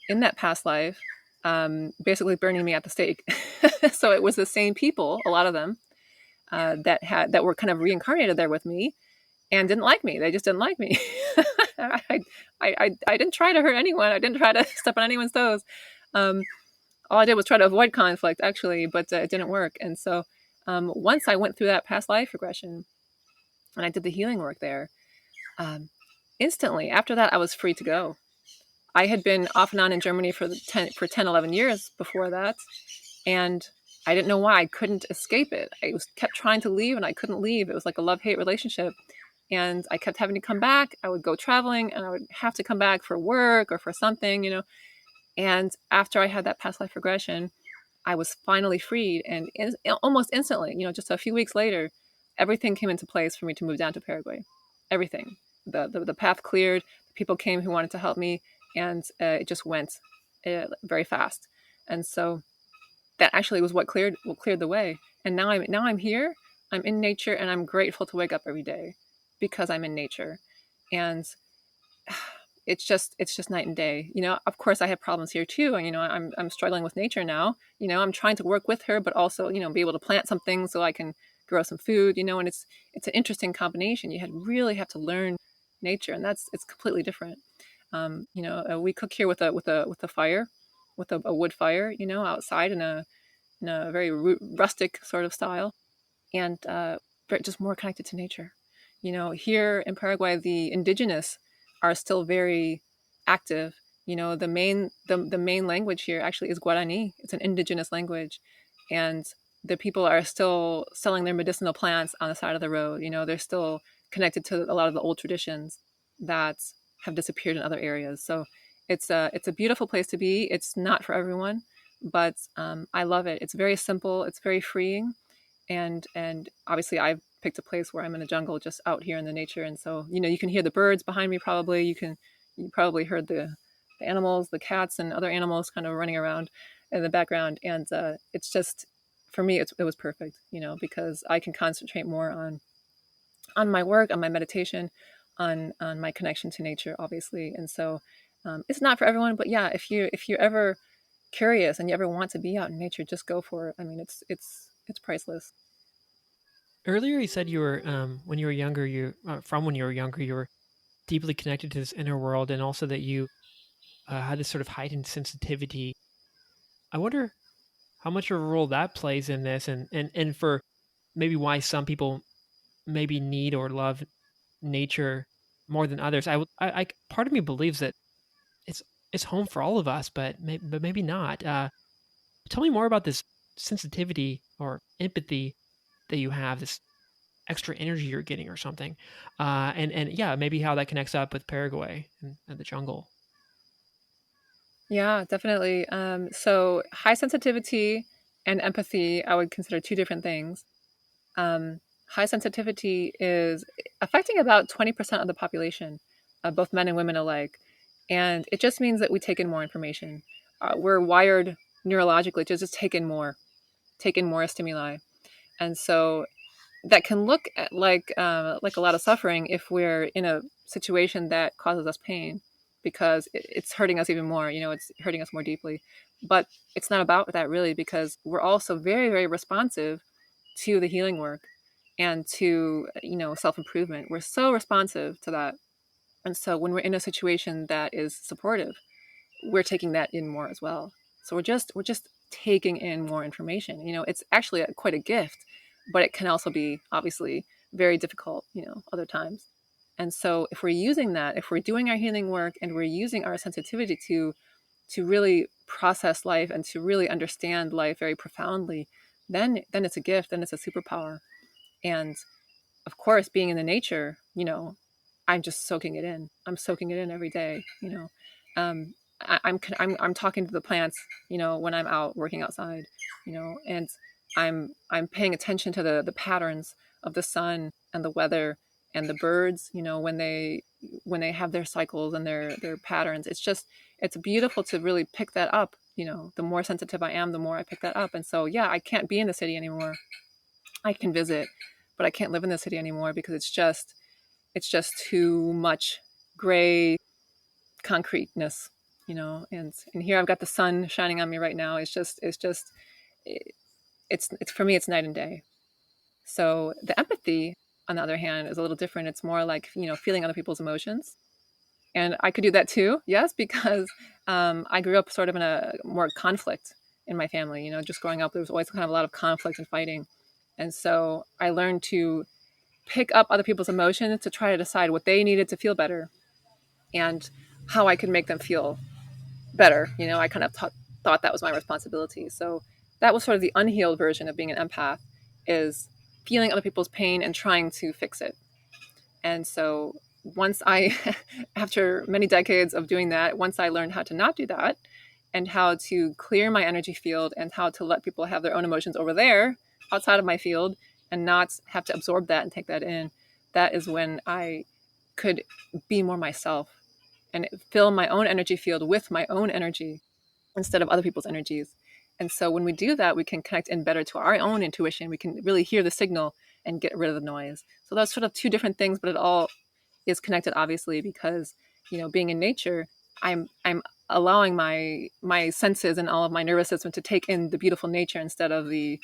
Speaker 3: in that past life, basically burning me at the stake. So it was the same people, a lot of them, that were kind of reincarnated there with me and didn't like me. They just didn't like me. I didn't try to hurt anyone. I didn't try to step on anyone's toes. Um, all I did was try to avoid conflict, actually, but it didn't work. And so once I went through that past life regression and I did the healing work there, instantly after that, I was free to go. I had been off and on in Germany for 10, 11 years before that, and I didn't know why I couldn't escape it. Kept trying to leave, and I couldn't leave. It was like a love-hate relationship, and I kept having to come back. I would go traveling, and I would have to come back for work or for something. And after I had that past life regression, I was finally freed, and almost instantly, just a few weeks later, everything came into place for me to move down to Paraguay. Everything, the path cleared. People came who wanted to help me, and it just went very fast. And so that actually was what cleared the way. And now I'm here. I'm in nature, and I'm grateful to wake up every day because I'm in nature. And it's just night and day. Of course, I have problems here too, and I'm struggling with nature now. I'm trying to work with her, but also be able to plant something so I can grow some food. And it's an interesting combination. Really have to learn nature, and it's completely different. We cook here with a fire, with a wood fire, outside in a very rustic sort of style, and just more connected to nature. Here in Paraguay, the indigenous are still very active. The main language here actually is Guarani. It's an indigenous language, and the people are still selling their medicinal plants on the side of the road. They're still connected to a lot of the old traditions that have disappeared in other areas. So it's a beautiful place to be. It's not for everyone, but I love it. It's very simple. It's very freeing, and obviously I've picked a place where I'm in the jungle, just out here in the nature, and so you can hear the birds behind me. Probably you probably heard the animals, the cats and other animals kind of running around in the background, and it's just, for me, it was perfect, because I can concentrate more on my work, on my meditation, on my connection to nature, obviously. And so it's not for everyone, but yeah, if you're ever curious and you ever want to be out in nature, just go for it. I mean, it's priceless.
Speaker 2: Earlier, you said you were when you were younger. When you were younger, you were deeply connected to this inner world, and also that you had this sort of heightened sensitivity. I wonder how much of a role that plays in this, and for maybe why some people maybe need or love nature more than others. Part of me believes that it's it's home for all of us, but maybe not. Tell me more about this sensitivity or empathy that you have, this extra energy you're getting or something, and yeah, maybe how that connects up with Paraguay and the jungle.
Speaker 3: Yeah, definitely. So high sensitivity and empathy, I would consider two different things. High sensitivity is affecting about 20% of the population, both men and women alike. And it just means that we take in more information. We're wired neurologically to just take in more stimuli. And so that can look like a lot of suffering if we're in a situation that causes us pain, because it's hurting us even more. It's hurting us more deeply. But it's not about that really, because we're also very, very responsive to the healing work and to self-improvement. We're so responsive to that. And so when we're in a situation that is supportive, we're taking that in more as well. So we're just taking in more information. It's actually quite a gift, but it can also be obviously very difficult, other times. And so if we're using that, if we're doing our healing work and we're using our sensitivity to really process life and to really understand life very profoundly, then it's a gift, then it's a superpower. And of course, being in the nature, I'm just soaking it in. I'm soaking it in every day. I'm talking to the plants, when I'm out working outside, and I'm paying attention to the patterns of the sun and the weather and the birds, when they have their cycles and their patterns. It's beautiful to really pick that up. The more sensitive I am, the more I pick that up. And so, yeah, I can't be in the city anymore. I can visit, but I can't live in the city anymore because it's just too much gray concreteness, and here I've got the sun shining on me right now. It's for me, it's night and day. So the empathy, on the other hand, is a little different. It's more like, feeling other people's emotions. And I could do that too, yes, because I grew up sort of in a more conflict in my family. Just growing up, there was always kind of a lot of conflict and fighting. And so I learned to pick up other people's emotions to try to decide what they needed to feel better and how I could make them feel better. I kind of thought that was my responsibility. So that was sort of the unhealed version of being an empath, is feeling other people's pain and trying to fix it. And so once I, after many decades of doing that, once I learned how to not do that and how to clear my energy field and how to let people have their own emotions over there outside of my field and not have to absorb that and take that in, that is when I could be more myself and fill my own energy field with my own energy instead of other people's energies. And so when we do that, we can connect in better to our own intuition. We can really hear the signal and get rid of the noise. So that's sort of two different things, but it all is connected, obviously, because being in nature, I'm allowing my senses and all of my nervous system to take in the beautiful nature instead of the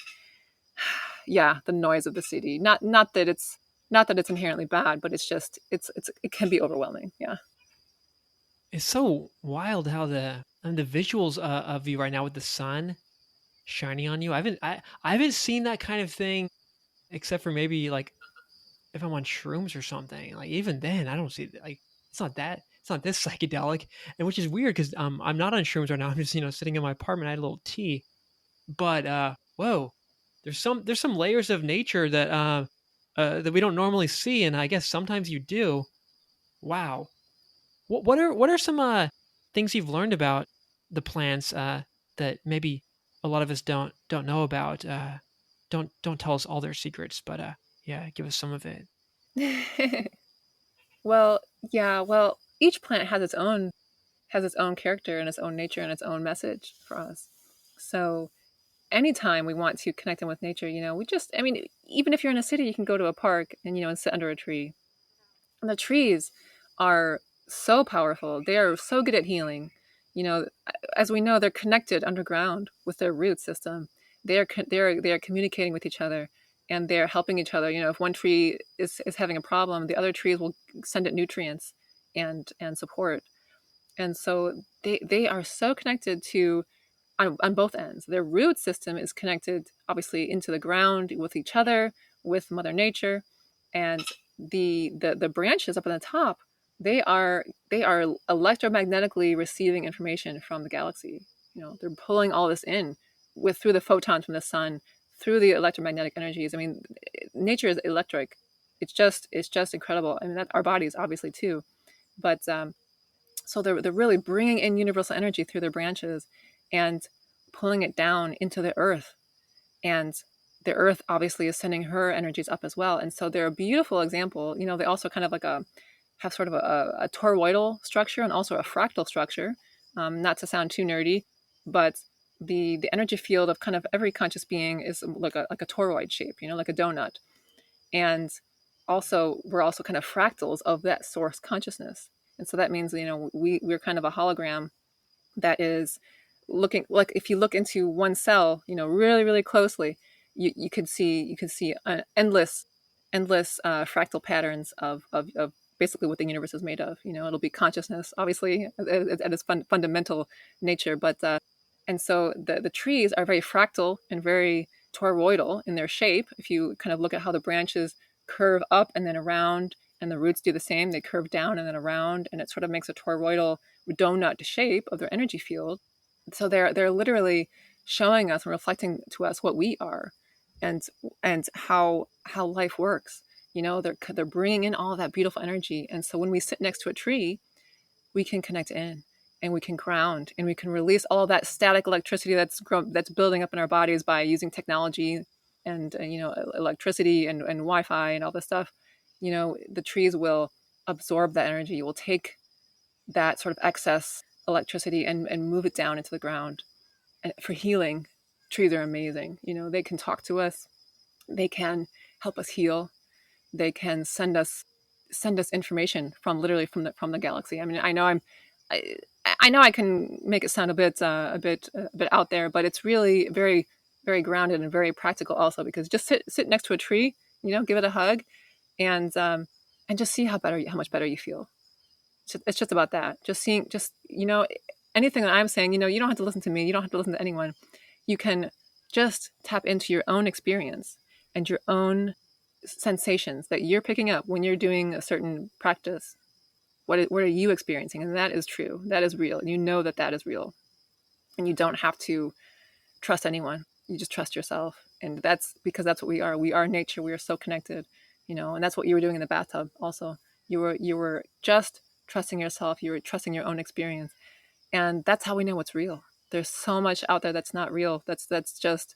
Speaker 3: the noise of the city. Not that it's inherently bad, but it can be overwhelming. Yeah.
Speaker 2: It's so wild how the visuals of you right now with the sun shining on you. I haven't seen that kind of thing except for maybe like if I'm on shrooms or something. Like even then, I don't see like it's not this psychedelic, and which is weird because I'm not on shrooms right now. I'm just sitting in my apartment. I had a little tea, but whoa, there's some layers of nature that we don't normally see, and I guess sometimes you do. Wow. What are some things you've learned about the plants that maybe a lot of us don't know about? Don't tell us all their secrets, but yeah, give us some of it.
Speaker 3: Well, yeah, well, each plant has its own character and its own nature and its own message for us. So anytime we want to connect in with nature, I mean, even if you're in a city, you can go to a park and sit under a tree. And the trees are so powerful. They are so good at healing. You know, as we know, they're connected underground with their root system. They are communicating with each other, and they're helping each other. If one tree is having a problem, the other trees will send it nutrients and support. And so they are so connected to on both ends. Their root system is connected, obviously, into the ground with each other, with Mother Nature, and the branches up on the top, they are electromagnetically receiving information from the galaxy. They're pulling all this in through the photons from the sun, through the electromagnetic energies. I mean, nature is electric. It's just incredible. I mean, that our bodies obviously too, but so they're really bringing in universal energy through their branches and pulling it down into the earth. And the earth obviously is sending her energies up as well. And so they're a beautiful example. They also kind of like have sort of a toroidal structure and also a fractal structure. Not to sound too nerdy, but the energy field of kind of every conscious being is like a toroid shape, like a donut. And also we're also kind of fractals of that source consciousness. And so that means, we're kind of a hologram that is looking, like if you look into one cell, really, really closely, you could see endless fractal patterns of basically what the universe is made of. It'll be consciousness, obviously, at its fundamental nature, but and so the trees are very fractal and very toroidal in their shape. If you kind of look at how the branches curve up and then around, and the roots do the same, they curve down and then around, and it sort of makes a toroidal donut shape of their energy field. So they're literally showing us and reflecting to us what we are, and how life works. They're bringing in all of that beautiful energy, and so when we sit next to a tree, we can connect in, and we can ground, and we can release all of that static electricity that's building up in our bodies by using technology and electricity and Wi-Fi and all this stuff. The trees will absorb that energy, will take that sort of excess electricity and move it down into the ground. And for healing, trees are amazing. They can talk to us, they can help us heal, they can send us information from literally from the galaxy. I mean, I know I can make it sound a bit out there, but it's really very, very grounded and very practical also, because just sit next to a tree, give it a hug, and just see how much better you feel. It's just about that. Just seeing, anything that I'm saying, you don't have to listen to me. You don't have to listen to anyone. You can just tap into your own experience and your own sensations that you're picking up when you're doing a certain practice. What are you experiencing? And that is true. That is real. And that is real. And you don't have to trust anyone. You just trust yourself. And that's because that's what we are. We are nature. We are so connected, and that's what you were doing in the bathtub also. You were just trusting yourself. You were trusting your own experience. And that's how we know what's real. There's so much out there that's not real. That's just,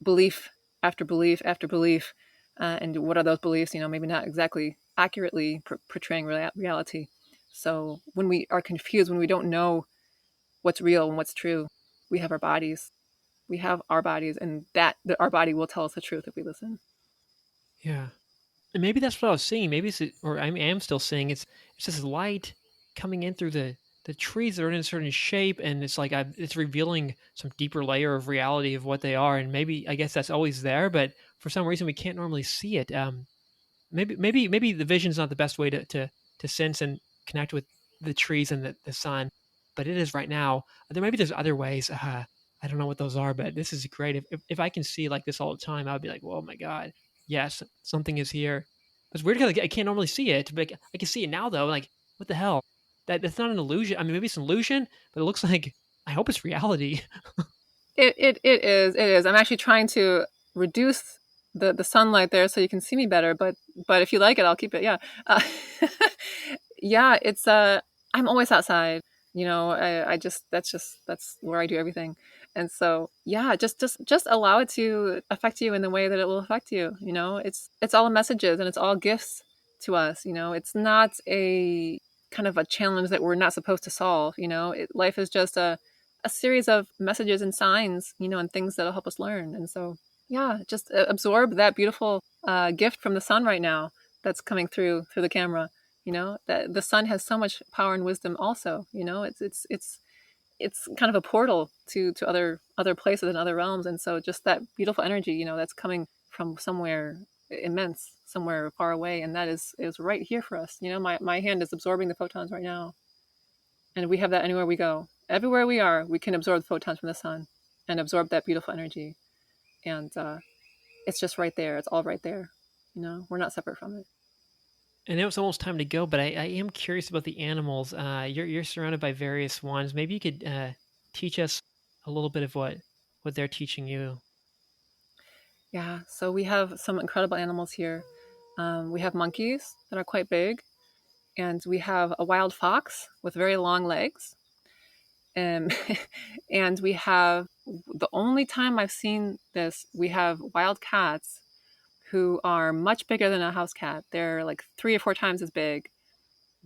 Speaker 3: belief after belief after belief. And what are those beliefs? Maybe not exactly accurately portraying reality. So when we are confused, when we don't know what's real and what's true, we have our bodies. We have our bodies, and our body will tell us the truth if we listen.
Speaker 2: Yeah. And maybe that's what I was seeing. Maybe or I am still seeing. It's this light coming in through the trees that are in a certain shape, and it's like it's revealing some deeper layer of reality of what they are. And maybe I guess that's always there, but for some reason we can't normally see it. Maybe the vision's not the best way to sense and connect with the trees and the sun, but it is right now. There's other ways. I don't know what those are, but this is great. If I can see like this all the time, I would be like, oh my god, yes, something is here. It's weird because I can't normally see it, but I can see it now though. Like, what the hell? That's not an illusion. I mean, maybe it's an illusion, but it looks like, I hope it's reality.
Speaker 3: It is. I'm actually trying to reduce the sunlight there so you can see me better. But if you like it, I'll keep it. Yeah, yeah. It's I'm always outside. I just that's where I do everything. And so yeah, just allow it to affect you in the way that it will affect you. It's all messages and it's all gifts to us. It's not a kind of a challenge that we're not supposed to solve. Life is just a series of messages and signs, and things that'll help us learn. And so, yeah, just absorb that beautiful gift from the sun right now that's coming through the camera. That the sun has so much power and wisdom. Also, it's kind of a portal to other places and other realms. And so, just that beautiful energy, that's coming from somewhere immense, somewhere far away, and that is right here for us. My hand is absorbing the photons right now, and we have that anywhere we go. Everywhere we are, we can absorb the photons from the sun and absorb that beautiful energy. And it's just right there. It's all right there. We're not separate from it.
Speaker 2: And it was almost time to go, but I am curious about the animals. You're surrounded by various ones. Maybe you could teach us a little bit of what they're teaching you.
Speaker 3: Yeah. So we have some incredible animals here. We have monkeys that are quite big, and we have a wild fox with very long legs. And we have, the only time I've seen this, we have wild cats who are much bigger than a house cat. They're like 3 or 4 times as big.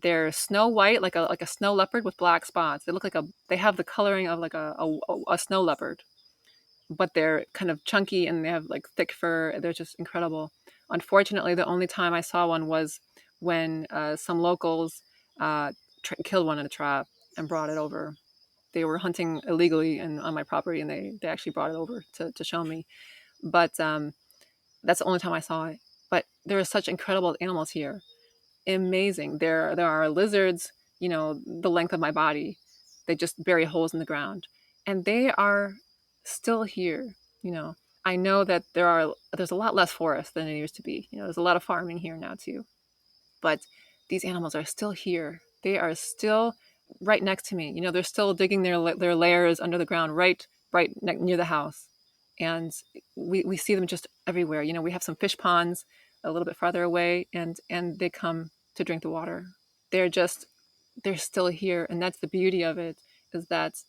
Speaker 3: They're snow white, like a snow leopard with black spots. They have the coloring of like a snow leopard, but they're kind of chunky and they have like thick fur. They're just incredible. Unfortunately, the only time I saw one was when some locals uh, killed one in a trap and brought it over. They were hunting illegally and on my property, and they actually brought it over to show me. But that's the only time I saw it. But there are such incredible animals here. Amazing. There are lizards, the length of my body. They just bury holes in the ground, and they are still here. You know, I know that there's a lot less forest than there used to be. There's a lot of farming here now too, but these animals are still here. They are still right next to me. They're still digging their lairs under the ground, near the house, and we see them just everywhere. We have some fish ponds a little bit farther away, and they come to drink the water. They're still here, and that's the beauty of it, is that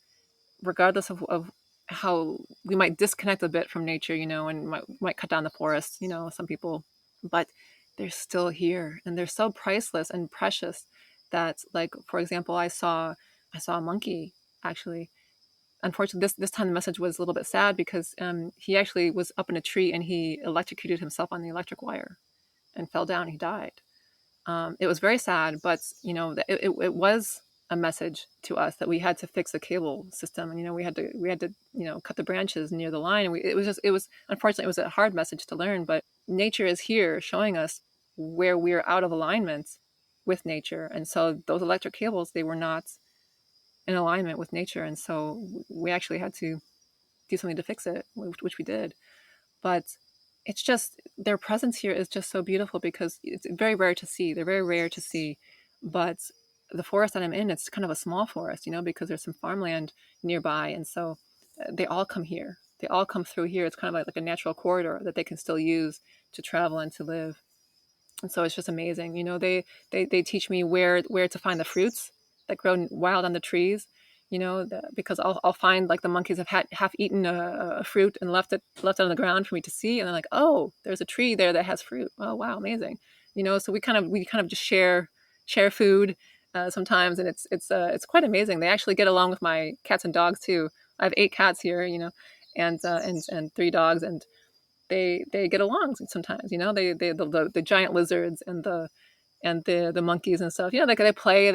Speaker 3: regardless of how we might disconnect a bit from nature, and might cut down the forest, some people, but they're still here, and they're so priceless and precious that, like, for example, I saw a monkey, actually. Unfortunately, this time the message was a little bit sad because he actually was up in a tree and he electrocuted himself on the electric wire and fell down. He died. It was very sad, but it was a message to us that we had to fix the cable system, and we had to cut the branches near the line. And it was unfortunately, it was a hard message to learn, but nature is here showing us where we're out of alignment with nature, and so those electric cables, they were not in alignment with nature, and so we actually had to do something to fix it, which we did. But it's just, their presence here is just so beautiful because it's very rare to see. They're very rare to see. But the forest that I'm in, it's kind of a small forest, because there's some farmland nearby. And so they all come here. They all come through here. It's kind of like a natural corridor that they can still use to travel and to live. And so it's just amazing. They teach me where to find the fruits that grow wild on the trees. Because I'll find, like, the monkeys have half eaten a fruit and left it on the ground for me to see, and they're like, oh, there's a tree there that has fruit. Oh wow, amazing. So we kind of just share food sometimes, and it's quite amazing. They actually get along with my cats and dogs too. I have 8 cats here, and 3 dogs, and they get along sometimes. The giant lizards and the monkeys and stuff. They play.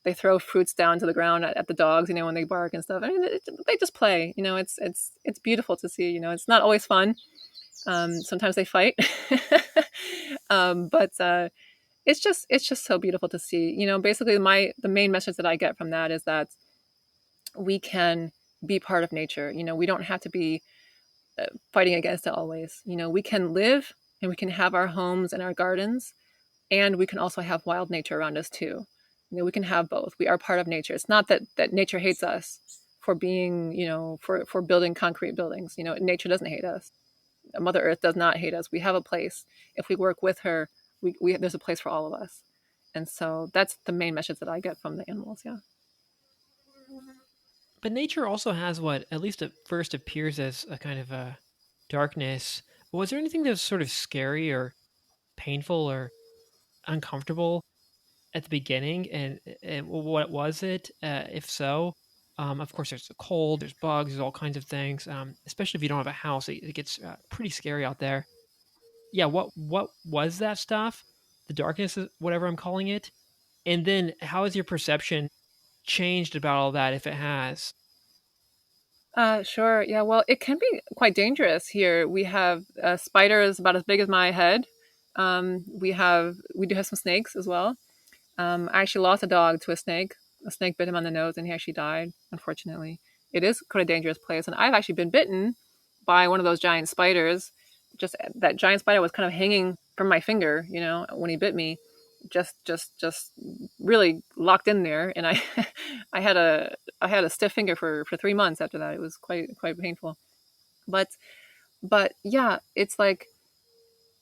Speaker 3: They throw fruits down to the ground at the dogs. When they bark and stuff. I mean, they just play. It's beautiful to see. It's not always fun. Sometimes they fight, but it's just so beautiful to see. Basically, the main message that I get from that is that we can be part of nature. We don't have to be fighting against it always. We can live and we can have our homes and our gardens, and we can also have wild nature around us too. We can have both. We are part of nature. It's not that nature hates us for being, for building concrete buildings. Nature doesn't hate us. Mother Earth does not hate us. We have a place. If we work with her, there's a place for all of us. And so that's the main message that I get from the animals. Yeah.
Speaker 2: But nature also has what, at least at first, appears as a kind of a darkness. Was there anything that was sort of scary or painful or uncomfortable at the beginning? And what was it? If so, of course, there's the cold, there's bugs, there's all kinds of things. Especially if you don't have a house, it gets pretty scary out there. Yeah, what was that stuff? The darkness, whatever I'm calling it. And then, how has your perception changed about all that, if it has?
Speaker 3: Sure. Yeah. Well, it can be quite dangerous here. We have spiders about as big as my head. We do have some snakes as well. I actually lost a dog to a snake. A snake bit him on the nose, and he actually died, unfortunately. It is quite a dangerous place, and I've actually been bitten by one of those giant spiders. Just that giant spider was kind of hanging from my finger, when he bit me, just really locked in there, and I, I had a stiff finger for 3 months after that. It was quite painful, but yeah, it's like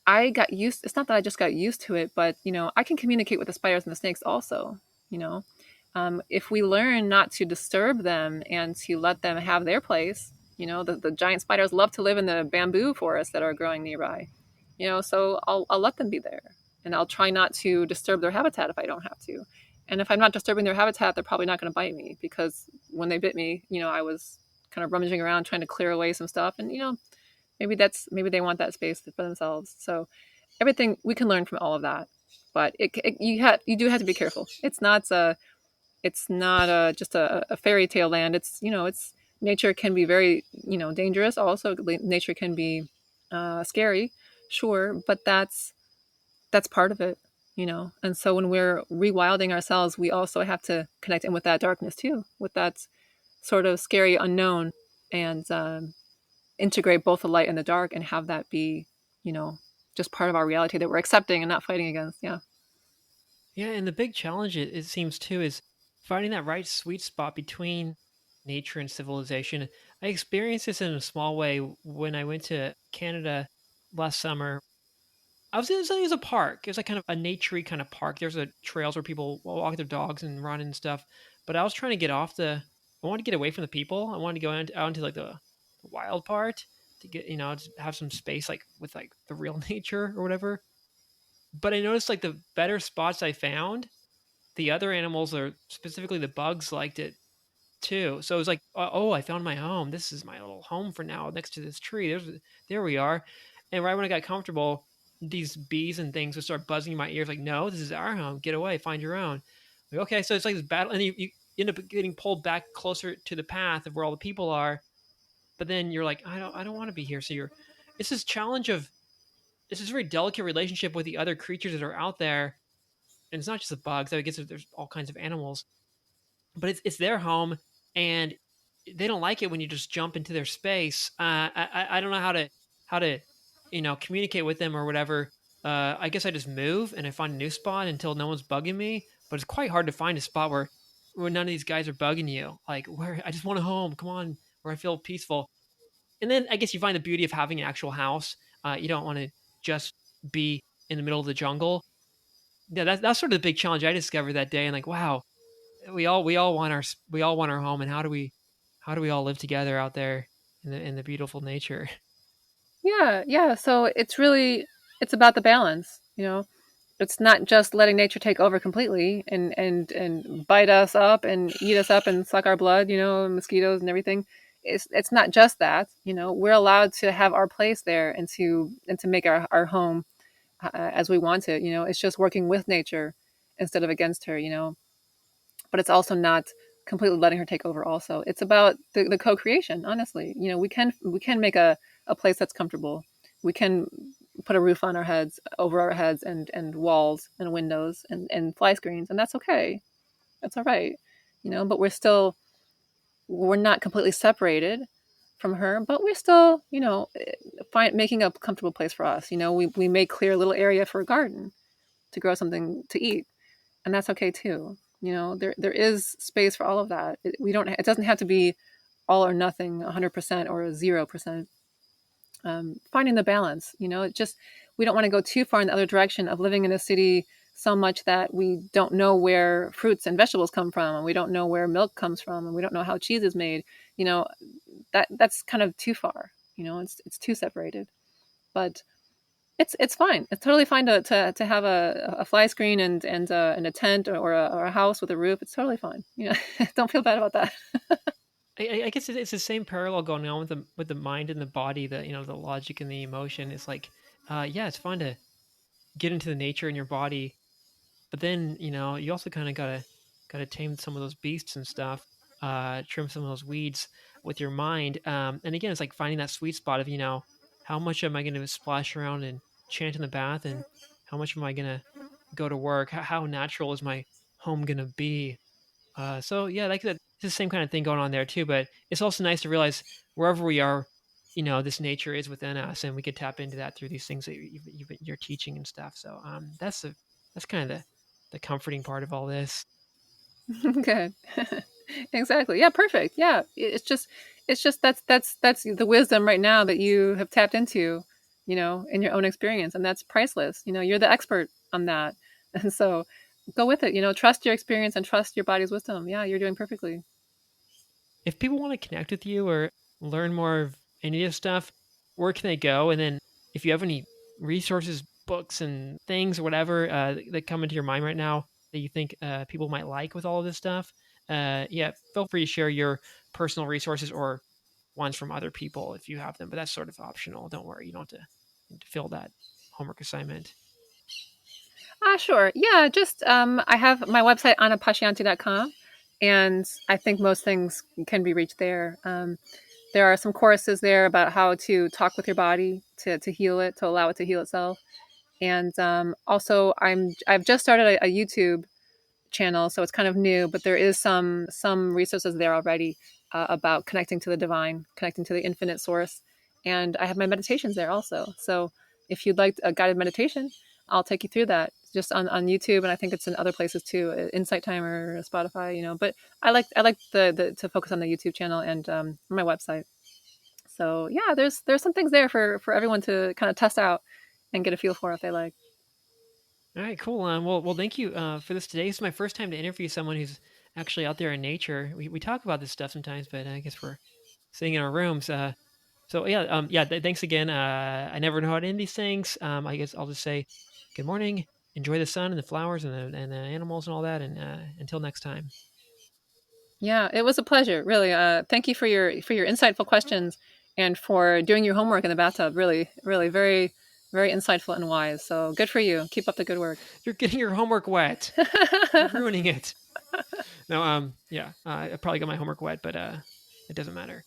Speaker 3: I got used. It's not that I just got used to it, but I can communicate with the spiders and the snakes also. You know, if we learn not to disturb them and to let them have their place, the giant spiders love to live in the bamboo forests that are growing nearby. So I'll let them be there, and I'll try not to disturb their habitat if I don't have to. And if I'm not disturbing their habitat, they're probably not going to bite me, because when they bit me, I was kind of rummaging around trying to clear away some stuff, and maybe they want that space for themselves. So everything we can learn from all of that, but you do have to be careful. It's not just a fairy tale land. It's nature can be very dangerous. Also, nature can be scary, sure, but that's part of it. And so when we're rewilding ourselves, we also have to connect in with that darkness too, with that sort of scary unknown, and integrate both the light and the dark, and have that be you know just part of our reality that we're accepting and not fighting against. Yeah.
Speaker 2: Yeah, and the big challenge it seems too is finding that right sweet spot between nature and civilization. I experienced this in a small way when I went to Canada last summer. It was a park. It was like kind of a naturey kind of park. There's a trails where people walk their dogs and run and stuff. But I was trying to get off the. I wanted to get away from the people. I wanted to go out into like the wild part to get to have some space like with like the real nature or whatever. But I noticed like the better spots I found, the other animals or specifically the bugs liked it too. So it was like, oh, I found my home. This is my little home for now, next to this tree. There we are. And right when I got comfortable, these bees and things would start buzzing in my ears, like, no, this is our home. Get away, find your own. Like, okay, so it's like this battle, and you end up getting pulled back closer to the path of where all the people are. But then you're like, I don't want to be here. So it's this challenge of it's this very delicate relationship with the other creatures that are out there, and it's not just the bugs. I guess there's all kinds of animals, but it's their home, and they don't like it when you just jump into their space. I don't know how to communicate with them or whatever. I guess I just move and I find a new spot until no one's bugging me. But it's quite hard to find a spot where none of these guys are bugging you. Like where I just want a home. Come on, where I feel peaceful. And then I guess you find the beauty of having an actual house. You don't want to just be in the middle of the jungle. Yeah, that's sort of the big challenge I discovered that day. And like, wow, we all want our home, and how do we all live together out there in the beautiful nature?
Speaker 3: Yeah, yeah. So it's about the balance. It's not just letting nature take over completely and bite us up and eat us up and suck our blood, and mosquitoes and everything. It's not just that. We're allowed to have our place there, and to make our home as we want it. It's just working with nature instead of against her. But it's also not completely letting her take over. Also, it's about the co-creation. Honestly, we can make a place that's comfortable. We can put a roof on our heads, over our heads, and walls and windows and fly screens, and that's okay. That's all right. But we're not completely separated from her, but we're still making a comfortable place for us. We may clear a little area for a garden to grow something to eat, and that's okay too. There is space for all of that. It doesn't have to be all or nothing, 100% or 0%. Finding the balance. It just we don't want to go too far in the other direction of living in a city so much that we don't know where fruits and vegetables come from, and we don't know where milk comes from, and we don't know how cheese is made. You know, that's kind of too far. It's too separated. But it's fine. It's totally fine to have a fly screen and a tent or a house with a roof. It's totally fine. Don't feel bad about that.
Speaker 2: I guess it's the same parallel going on with the mind and the body, the logic and the emotion. It's like, yeah, it's fun to get into the nature in your body, but then you also kind of gotta tame some of those beasts and stuff, trim some of those weeds with your mind. And again, it's like finding that sweet spot of how much am I going to splash around and chant in the bath, and how much am I going to go to work? How natural is my home going to be? So yeah, like that, it's the same kind of thing going on there too. But it's also nice to realize wherever we are, this nature is within us, and we could tap into that through these things that you're teaching and stuff. So that's kind of the comforting part of all this.
Speaker 3: Good. Exactly. Yeah, perfect. Yeah. It's just that's the wisdom right now that you have tapped into, in your own experience, and that's priceless. You're the expert on that. And so go with it, trust your experience and trust your body's wisdom. Yeah, you're doing perfectly.
Speaker 2: If people want to connect with you or learn more of any of this stuff, where can they go? And then if you have any resources books and things or whatever that come into your mind right now that you think people might like with all of this stuff, yeah, feel free to share your personal resources or ones from other people if you have them. But that's sort of optional. Don't worry, you don't have to fill that homework assignment.
Speaker 3: Sure. Yeah, just I have my website anapashyanti.com, and I think most things can be reached there. There are some courses there about how to talk with your body to heal it, to allow it to heal itself. And also, I've just started a YouTube channel, so it's kind of new, but there is some resources there already about connecting to the divine, connecting to the infinite source, and I have my meditations there also. So if you'd like a guided meditation, I'll take you through that just on YouTube, and I think it's in other places too, Insight Timer, Spotify, But I like the to focus on the YouTube channel and my website. So yeah, there's some things there for everyone to kind of test out and get a feel for if they like.
Speaker 2: All right, cool. Well, thank you for this today. This is my first time to interview someone who's actually out there in nature. We talk about this stuff sometimes, but I guess we're sitting in our rooms. So yeah, yeah. Thanks again. I never know how to end these things. I guess I'll just say, good morning. Enjoy the sun and the flowers and the animals and all that. And until next time.
Speaker 3: Yeah, it was a pleasure, really. Thank you for your insightful questions and for doing your homework in the bathtub. Really, really, very, very insightful and wise. So good for you. Keep up the good work.
Speaker 2: You're getting your homework wet. You're ruining it. No, yeah. I probably got my homework wet, but it doesn't matter.